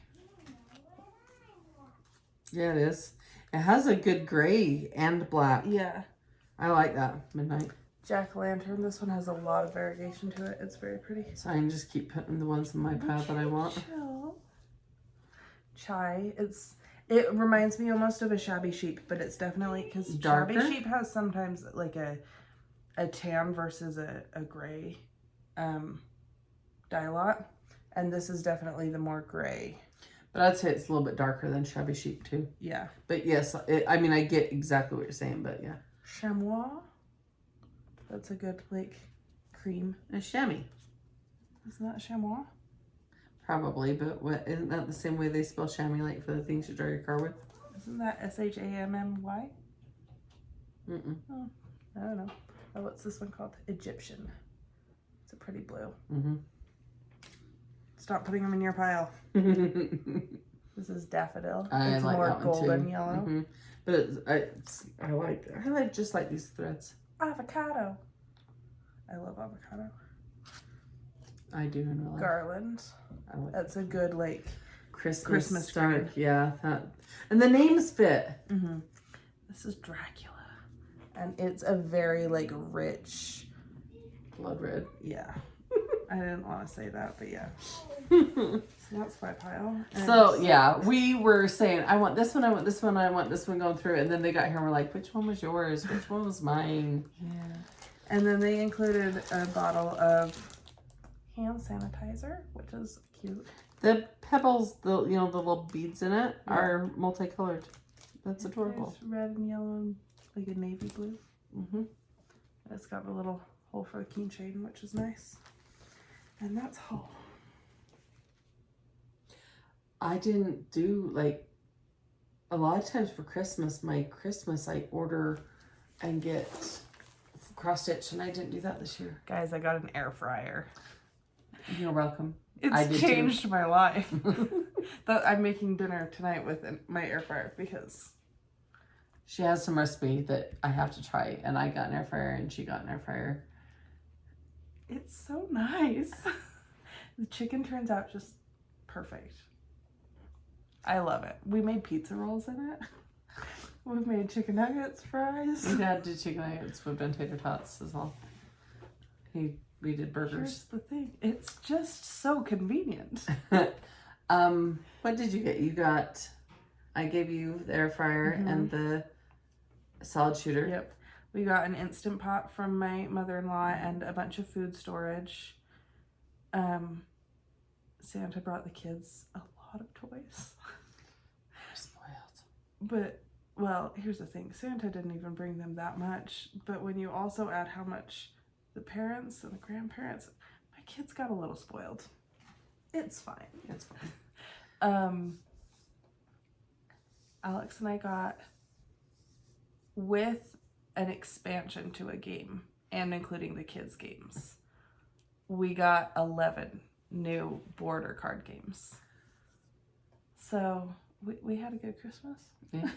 S2: Yeah, it is. It has a good gray and black.
S1: Yeah.
S2: I like that. Midnight.
S1: Jack-o'-lantern. This one has a lot of variegation to it. It's very pretty.
S2: So I can just keep putting the ones in my pile that I want.
S1: Chill. Chai. It reminds me almost of a shabby chic, but it's definitely, because shabby chic has sometimes like a tan versus a gray dye lot, and this is definitely the more gray.
S2: But I'd say it's a little bit darker than shabby chic too.
S1: Yeah.
S2: But yes, I mean, I get exactly what you're saying, but yeah.
S1: Chamois. That's a good, like, cream.
S2: A chamois.
S1: Isn't that chamois?
S2: Probably, but isn't that the same way they spell chamois, like for the things you drive your car with?
S1: Isn't that SHAMMY?
S2: Mm-mm.
S1: Oh, I don't know. Oh, what's this one called? Egyptian. It's a pretty blue.
S2: Mm-hmm.
S1: Stop putting them in your pile. This is daffodil. It's
S2: like
S1: more
S2: that one
S1: golden
S2: too.
S1: yellow.
S2: Mm-hmm. But I like just like these threads.
S1: Avocado. I love avocado.
S2: I do in real life.
S1: Garland.
S2: I like
S1: That's a good, like,
S2: Christmas
S1: start.
S2: tree. Yeah, and the names fit.
S1: Mm-hmm. This is Dracula, and it's a very, like, rich
S2: Blood red.
S1: Yeah. I didn't want to say that, but yeah. So that's my pile.
S2: So yeah, we were saying, I want this one, I want this one, I want this one going through, and then they got here and we're like, which one was yours? Which one was mine?
S1: Yeah. And then they included a bottle of hand sanitizer, which is cute.
S2: The pebbles, the little beads in it are multicolored. That's adorable.
S1: It's red and yellow and like a navy blue.
S2: Mm-hmm.
S1: It's got a little hole for the keychain, which is nice. And that's all.
S2: I didn't do, like, a lot of times for Christmas, I order and get cross stitch, and I didn't do that this year.
S1: Guys, I got an air fryer.
S2: You're welcome.
S1: It's changed my life. I'm making dinner tonight with my air fryer because
S2: she has some recipe that I have to try, and I got an air fryer and she got an air fryer.
S1: It's so nice. The chicken turns out just perfect. I love it. We made pizza rolls in it. We've made chicken nuggets, fries.
S2: My dad did chicken nuggets with tater tots as well. We did burgers.
S1: Here's the thing. It's just so convenient.
S2: What did you get? I gave you the air fryer and the salad shooter.
S1: Yep. We got an Instant Pot from my mother-in-law and a bunch of food storage. Santa brought the kids a lot of toys.
S2: They're spoiled.
S1: But, well, here's the thing. Santa didn't even bring them that much. But when you also add how much the parents and the grandparents, my kids got a little spoiled. It's fine.
S2: It's fine.
S1: Alex and I got, with an expansion to a game and including the kids' games, we got 11 new border card games. So we had a good Christmas.
S2: Yeah.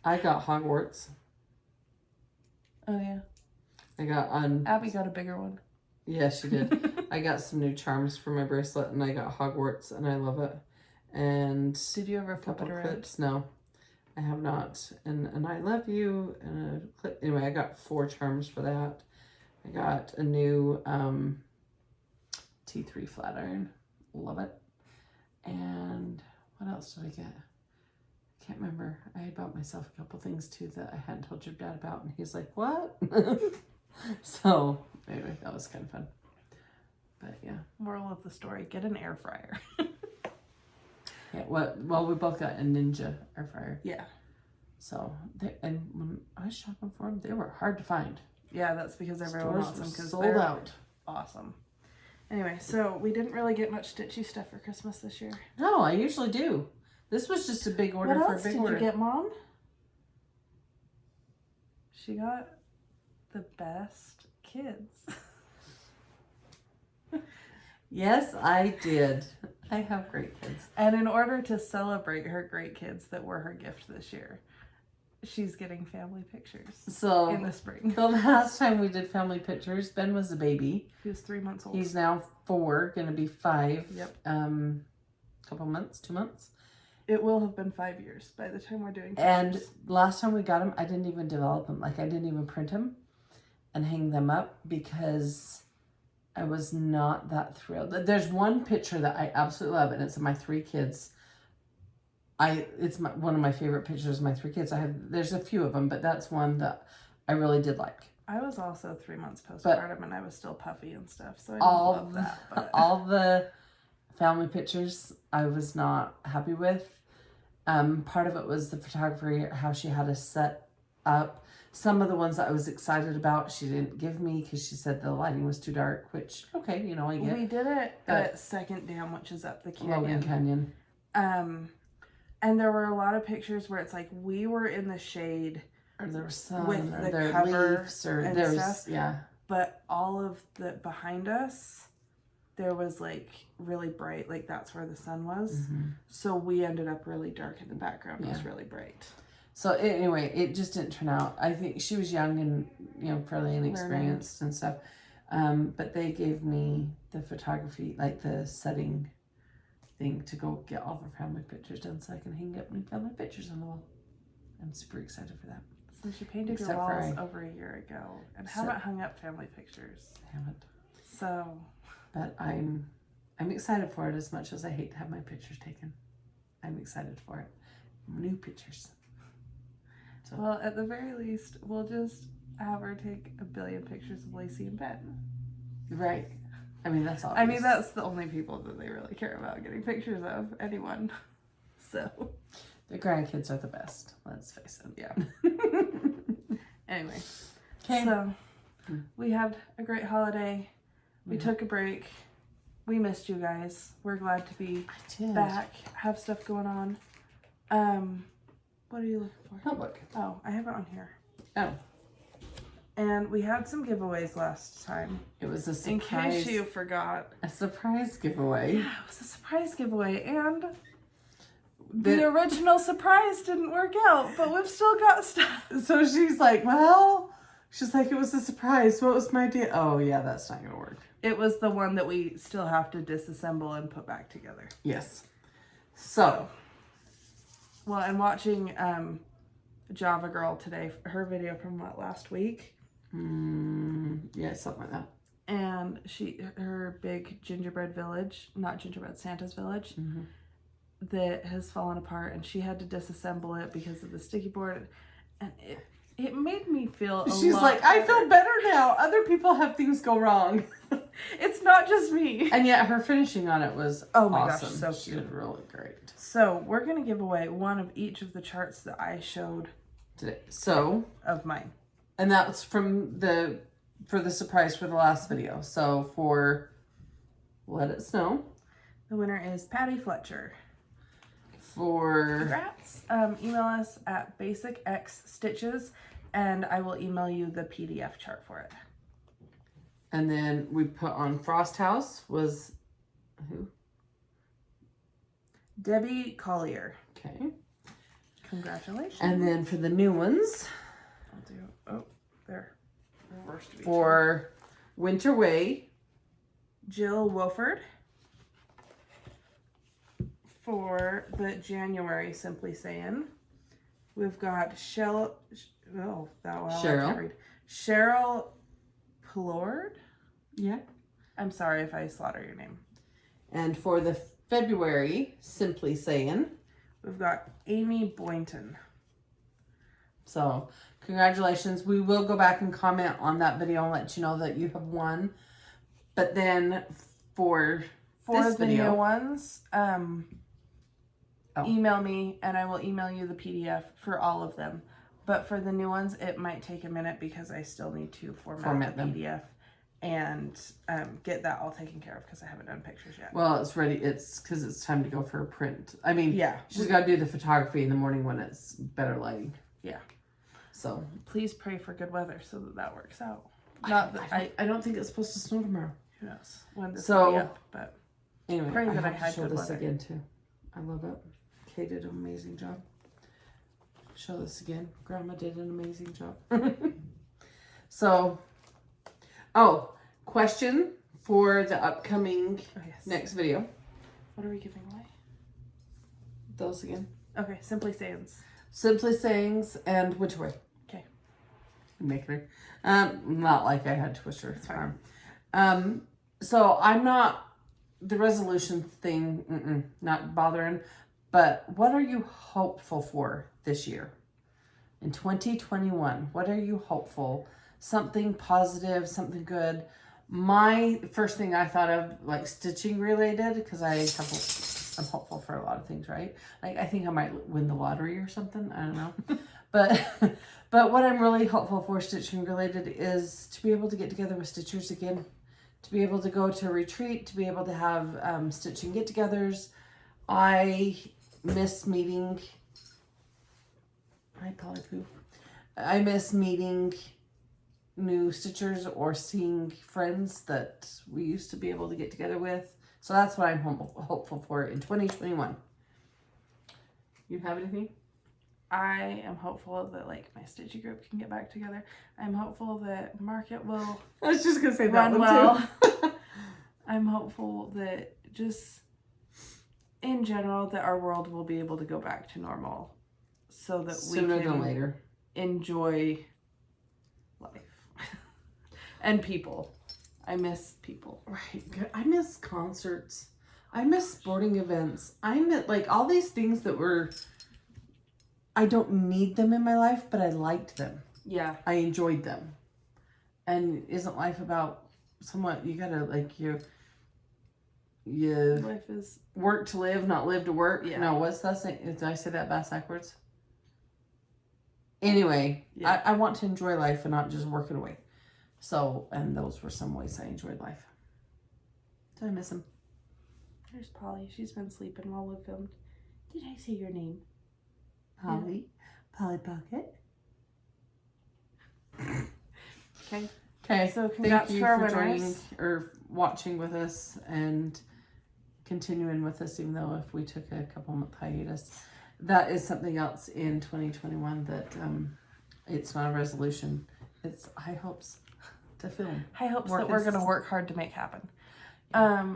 S2: I got Hogwarts.
S1: Oh yeah.
S2: I got
S1: Abby got a bigger one.
S2: Yeah, she did. I got some new charms for my bracelet, and I got Hogwarts, and I love it. And
S1: did you ever flip it around?
S2: Clips? No, I have not. And I love you. And a clip. Anyway, I got 4 charms for that. I got a new T3 flat iron. Love it. And what else did I get? I can't remember. I had bought myself a couple things too that I hadn't told your dad about, and he's like, "What?" So anyway, that was kind of fun. But yeah.
S1: Moral of the story: get an air fryer.
S2: Yeah. Well, we both got a Ninja air fryer.
S1: Yeah.
S2: So and when I was shopping for them, they were hard to find.
S1: Yeah, that's because everyone wants them because
S2: sold
S1: they're
S2: out.
S1: Awesome. Anyway, so we didn't really get much Stitchy stuff for Christmas this year.
S2: No, I usually do. This was just a big order
S1: what
S2: for
S1: else
S2: a big
S1: did
S2: order.
S1: you get, Mom? She got the best kids.
S2: Yes, I did. I have great kids.
S1: And in order to celebrate her great kids that were her gift this year, she's getting family pictures
S2: So
S1: in the spring.
S2: The last time we did family pictures, Ben was a baby.
S1: He was 3 months old.
S2: He's now 4, gonna be 5.
S1: Yep.
S2: Couple months, 2 months.
S1: It will have been 5 years by the time we're doing pictures.
S2: And last time we got them, I didn't even develop them. Like, I didn't even print them and hang them up because I was not that thrilled. There's one picture that I absolutely love, and it's of my 3 kids. It's one of my favorite pictures of my 3 kids. There's a few of them, but that's one that I really did like.
S1: I was also 3 months postpartum, and I was still puffy and stuff, so I didn't
S2: all
S1: love that. But
S2: all the family pictures I was not happy with. Part of it was the photography, how she had us set up. Some of the ones that I was excited about, she didn't give me because she said the lighting was too dark, which, okay, you know, I get.
S1: we did it at Second Dam, which is up the canyon.
S2: Logan Canyon.
S1: And there were a lot of pictures where it's like we were in the shade,
S2: Or there was sun,
S1: with
S2: or
S1: the
S2: there
S1: cover
S2: leaves, or
S1: and
S2: there's,
S1: stuff.
S2: yeah.
S1: but all of the behind us, there was like really bright, like that's where the sun was.
S2: Mm-hmm.
S1: So we ended up really dark and the background was
S2: Yeah.
S1: really bright.
S2: So anyway, it just didn't turn out. I think she was young and, you know, fairly inexperienced and stuff. But they gave me the photography, like the setting thing to go get all the family pictures done so I can hang up new family pictures on the wall. I'm super excited for that.
S1: So she painted
S2: Except
S1: your
S2: for
S1: walls over a year ago and haven't hung up family pictures.
S2: I haven't.
S1: So.
S2: But I'm excited for it as much as I hate to have my pictures taken. I'm excited for it. New pictures. So.
S1: Well, at the very least, we'll just have her take a billion pictures of Lacey and Ben.
S2: Right. I mean, that's obvious.
S1: I mean, that's the only people that they really care about getting pictures of, anyone. So.
S2: The grandkids are the best. Let's face it.
S1: Yeah. Anyway.
S2: Okay.
S1: So, we had a great holiday. We
S2: Mm-hmm.
S1: took a break. We missed you guys. We're glad to be back. Have stuff going on. What are you looking for?
S2: Notebook.
S1: Oh, I have it on here.
S2: Oh.
S1: And we had some giveaways last time.
S2: It was a surprise.
S1: In case you forgot.
S2: A surprise giveaway.
S1: Yeah, it was a surprise giveaway. And the original surprise didn't work out, but we've still got stuff.
S2: So she's like, it was a surprise. What was my deal? Oh, yeah, that's not going to work.
S1: It was the one that we still have to disassemble and put back together.
S2: Yes. So.
S1: Well, I'm watching Java Girl today, her video from last week.
S2: Yeah, something like that.
S1: And her big gingerbread village, not gingerbread, Santa's village, that has fallen apart, and she had to disassemble it because of the sticky board, and it made me feel
S2: She's like,
S1: better.
S2: I feel better now. Other people have things go wrong.
S1: It's not just me.
S2: And yet her finishing on it was
S1: oh my
S2: awesome.
S1: gosh, so
S2: she
S1: cute.
S2: did really great.
S1: So we're gonna give away one of each of the charts that I showed
S2: Today. So
S1: of mine.
S2: And that's from for the surprise for the last video. So for Let It Snow.
S1: The winner is Patti Fletcher.
S2: For
S1: Congrats. Email us at basicxstitches and I will email you the PDF chart for it.
S2: And then we put on Frost House was who?
S1: Debbie Collier.
S2: Okay.
S1: Congratulations.
S2: And then for the new ones,
S1: I'll do, oh, there. First of each one.
S2: for Winter Way,
S1: Jill Woffard. For the January Simply Saying, we've got Cheryl. Oh, that one I can't read. Cheryl Plourde.
S2: Yeah.
S1: I'm sorry if I slaughter your name.
S2: And for the February Simply Saying,
S1: we've got Amy Boynton.
S2: So congratulations. We will go back and comment on that video and let you know that you have won. But then for this
S1: the
S2: video,
S1: new ones, email me and I will email you the PDF for all of them. But for the new ones, it might take a minute because I still need to format the PDF and get that all taken care of because I haven't done pictures yet.
S2: well, it's ready. It's because it's time to go for a print. I mean,
S1: yeah,
S2: she's got to do the photography in the morning when it's better lighting.
S1: Yeah.
S2: So
S1: please pray for good weather so that works out. Not that
S2: I don't think it's supposed to snow tomorrow.
S1: Who knows when this will be up, but
S2: anyway,
S1: pray that I
S2: have
S1: had
S2: to show
S1: good
S2: this
S1: weather.
S2: again too. I love it. Kay did an amazing job. Show this again. Grandma did an amazing job. So, question for the upcoming next video.
S1: What are we giving away?
S2: Those again.
S1: Okay, Simply Sayings.
S2: Simply Sayings and Winter Way.
S1: Okay.
S2: Making her. Not like I had to twist her arm. So I'm not the resolution thing. Not bothering. But what are you hopeful for this year? In 2021, what are you hopeful? Something positive, something good. My first thing I thought of, like stitching related, because I'm hopeful for a lot of things, right? Like I think I might win the lottery or something. I don't know. But what I'm really hopeful for stitching related is to be able to get together with stitchers again, to be able to go to a retreat, to be able to have stitching get-togethers. I miss meeting. I miss meeting new stitchers or seeing friends that we used to be able to get together with. So that's what I'm hopeful for in 2021. You have anything?
S1: I am hopeful that like my stitching group can get back together. I'm hopeful that Market will
S2: I was just gonna say that
S1: run
S2: one
S1: well.
S2: too.
S1: I'm hopeful that just in general that our world will be able to go back to normal so that
S2: sooner
S1: we can
S2: than later
S1: enjoy life and people. I miss people.
S2: Right. I miss concerts. I miss sporting events. I miss like all these things that I don't need them in my life, but I liked them.
S1: Yeah.
S2: I enjoyed them. And isn't life about somewhat, you gotta like you
S1: Life is
S2: work to live, not live to work.
S1: Yeah.
S2: No, what's that saying? Did I say that backwards? Anyway,
S1: yeah.
S2: I want to enjoy life and not just work it away. So, and those were some ways I enjoyed life. Did I miss him?
S1: There's Polly. She's been sleeping while we filmed. Did I say your name?
S2: Polly. Yeah. Polly Pocket.
S1: Okay.
S2: Okay.
S1: So congrats
S2: thank you
S1: to our
S2: for
S1: winners.
S2: joining or watching with us and continuing with us, even though if we took a couple month hiatus. That is something else in 2021 that it's not a resolution. It's high hopes to film.
S1: High hopes that we're going to work hard to make happen.
S2: Yeah.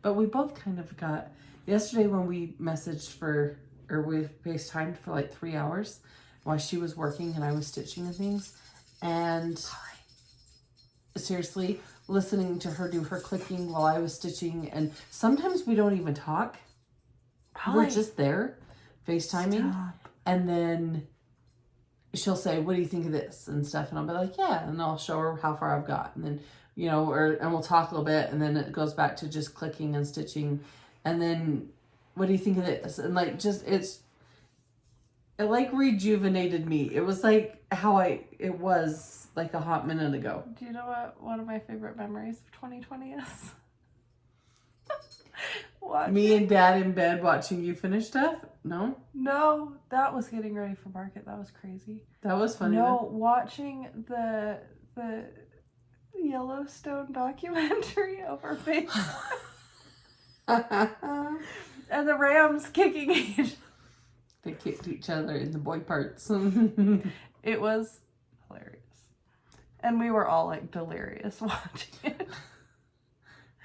S2: But we both kind of got, yesterday when we messaged we FaceTimed for like 3 hours while she was working and I was stitching and things. And seriously, listening to her do her clicking while I was stitching. And sometimes we don't even talk. We're just there FaceTiming. Stop. And then she'll say, what do you think of this and stuff? And I'll be like, yeah. And I'll show her how far I've got. And then, and we'll talk a little bit. And then it goes back to just clicking and stitching. And then, what do you think of this? And like, it like rejuvenated me. It was like how it was like a hot minute ago.
S1: Do you know what one of my favorite memories of 2020 is? watching?
S2: Me and Dad in bed watching you finish stuff? No?
S1: No, that was getting ready for market. That was crazy.
S2: That was funny.
S1: No, watching the Yellowstone documentary over Facebook. And the Rams kicking each.
S2: They kicked each other in the boy parts.
S1: It was hilarious. And we were all like delirious watching it.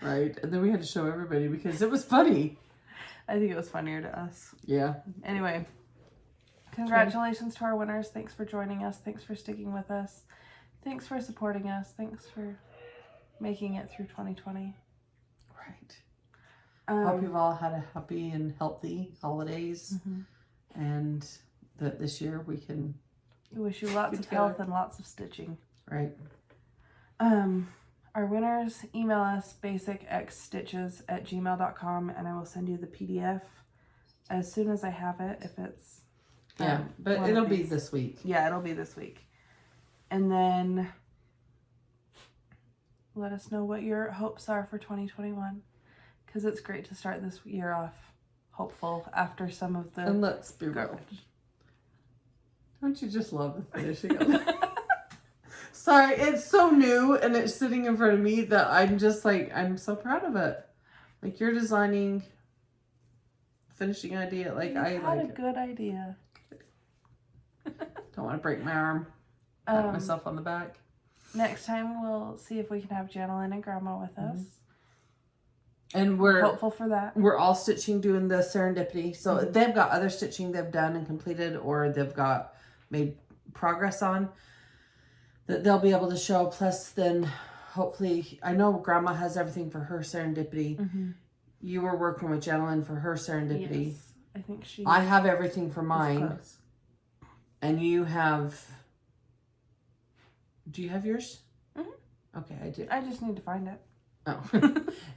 S2: Right. And then we had to show everybody because it was funny.
S1: I think it was funnier to us.
S2: Yeah.
S1: Anyway, congratulations to our winners. Thanks for joining us. Thanks for sticking with us. Thanks for supporting us. Thanks for making it through 2020.
S2: Right. Hope you've all had a happy and healthy holidays. And that this year we can...
S1: We wish you lots of health and lots of stitching.
S2: Right.
S1: Our winners, email us basicxstitches@gmail.com and I will send you the PDF as soon as I have it, if it's...
S2: Yeah, but it'll be this week.
S1: Yeah, it'll be this week. And then let us know what your hopes are for 2021. Because it's great to start this year off hopeful after some of the...
S2: And let's be real. Don't you just love the finishing of it? Sorry, it's so new and it's sitting in front of me that I'm just like, I'm so proud of it. Like you're designing, finishing idea. Like I
S1: had
S2: like
S1: a good idea.
S2: Don't want to break my arm. Pat myself on the back.
S1: Next time we'll see if we can have Janalyn and Grandma with us.
S2: And we're
S1: hopeful for that.
S2: We're all stitching doing the serendipity. So they've got other stitching they've done and completed or they've got made progress on that they'll be able to show. Plus then hopefully, I know Grandma has everything for her serendipity. You were working with Janalyn for her serendipity.
S1: Yes, I think she...
S2: I have everything for mine. And you have... Do you have yours? Okay, I do.
S1: I just need to find it.
S2: Oh.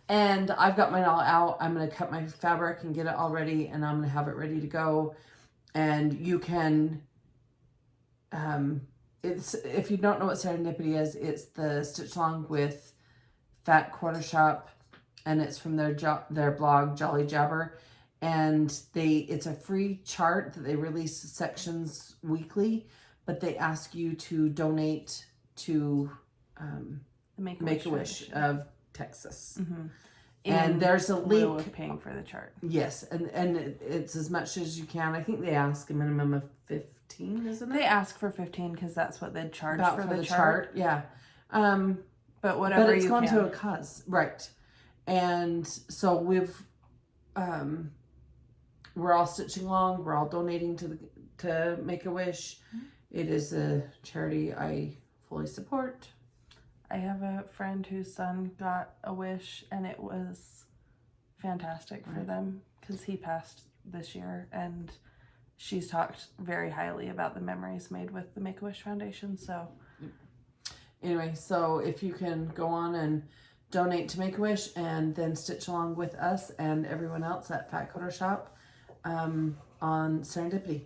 S2: And I've got mine all out. I'm going to cut my fabric and get it all ready. And I'm going to have it ready to go. And you can... it's if you don't know what serendipity is, it's the stitch along with Fat Quarter Shop, and it's from their blog Jolly Jabber, and it's a free chart that they release sections weekly, but they ask you to donate to
S1: the
S2: Make-A-Wish of Texas.
S1: And
S2: there's a link
S1: of paying for the chart.
S2: Yes, and it's as much as you can. I think they ask a minimum of 15, isn't it?
S1: They ask for 15 because that's what they'd charge for the chart.
S2: Yeah.
S1: But whatever
S2: but it's
S1: you
S2: gone
S1: can.
S2: to a cause, right? And so we're all stitching along. We're all donating to Make-A-Wish. It is a charity I fully support.
S1: I have a friend whose son got a wish, and it was fantastic for them because he passed this year, and she's talked very highly about the memories made with the Make-A-Wish Foundation. So
S2: anyway, so if you can go on and donate to Make-A-Wish and then stitch along with us and everyone else at Fat Quarter Shop on Serendipity.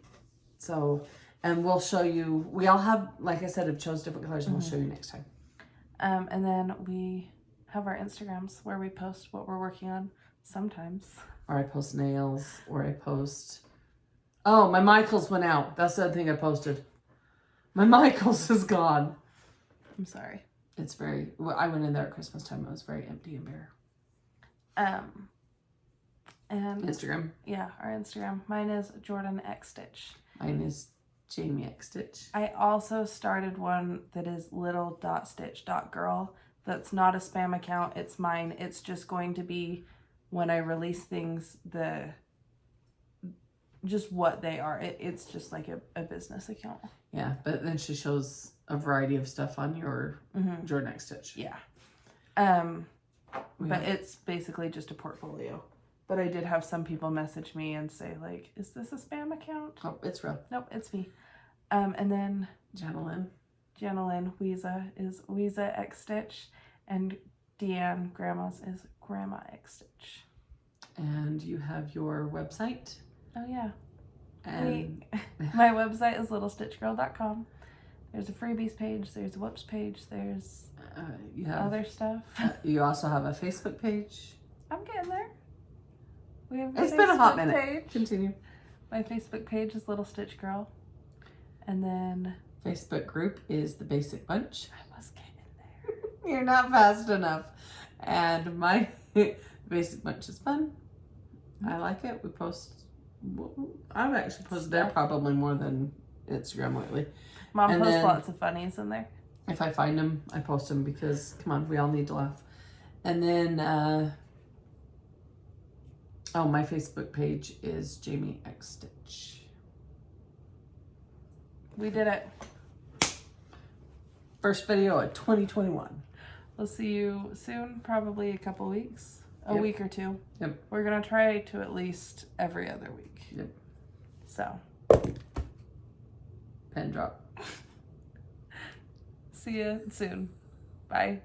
S2: So, and we'll show you, we all have, like I said, have chose different colors and we'll show you next time.
S1: And then we have our Instagrams where we post what we're working on sometimes.
S2: Or I post nails, or I post... Oh, my Michaels went out. That's the other thing I posted. My Michaels is gone.
S1: I'm sorry.
S2: It's very... Well, I went in there at Christmas time. It was very empty and bare.
S1: And
S2: Instagram.
S1: Yeah, our Instagram. Mine is Jorden X Stitch.
S2: Mine is Jami X Stitch.
S1: I also started one that is little.stitch.girl. That's not a spam account. It's mine. It's just going to be when I release things, just what they are. It's just like a business account.
S2: Yeah, but then she shows a variety of stuff on your Jorden X Stitch.
S1: Yeah. But it's basically just a portfolio. But I did have some people message me and say, like, is this a spam account?
S2: Oh, it's real.
S1: Nope, it's me. And then
S2: Janalyn,
S1: Weeza is Weeza X Stitch, and DeAnn, Grandma's, is Grandma X Stitch.
S2: And you have your website.
S1: Oh, yeah.
S2: And
S1: my website is littlestitchgirl.com. There's a freebies page. There's a whoops page. There's
S2: you have
S1: other stuff.
S2: You also have a Facebook page.
S1: I'm getting there. We have
S2: It's been a hot
S1: Facebook
S2: minute.
S1: page.
S2: Continue.
S1: My Facebook page is Little Stitch Girl. And then
S2: Facebook group is The Basic Bunch.
S1: I was getting there.
S2: You're not fast enough. And my Basic Bunch is fun. I like it. We post. I've actually posted there probably more than Instagram lately.
S1: Mom
S2: And
S1: posts
S2: then-
S1: lots of funnies in there.
S2: If I find them, I post them because, come on, we all need to laugh. And then, my Facebook page is Jami X Stitch.
S1: We did it.
S2: First video of 2021.
S1: We'll see you soon, probably a couple weeks. A
S2: Yep.
S1: week or two.
S2: Yep.
S1: We're going to try to at least every other week.
S2: Yep.
S1: So,
S2: Pen drop.
S1: see you soon. Bye.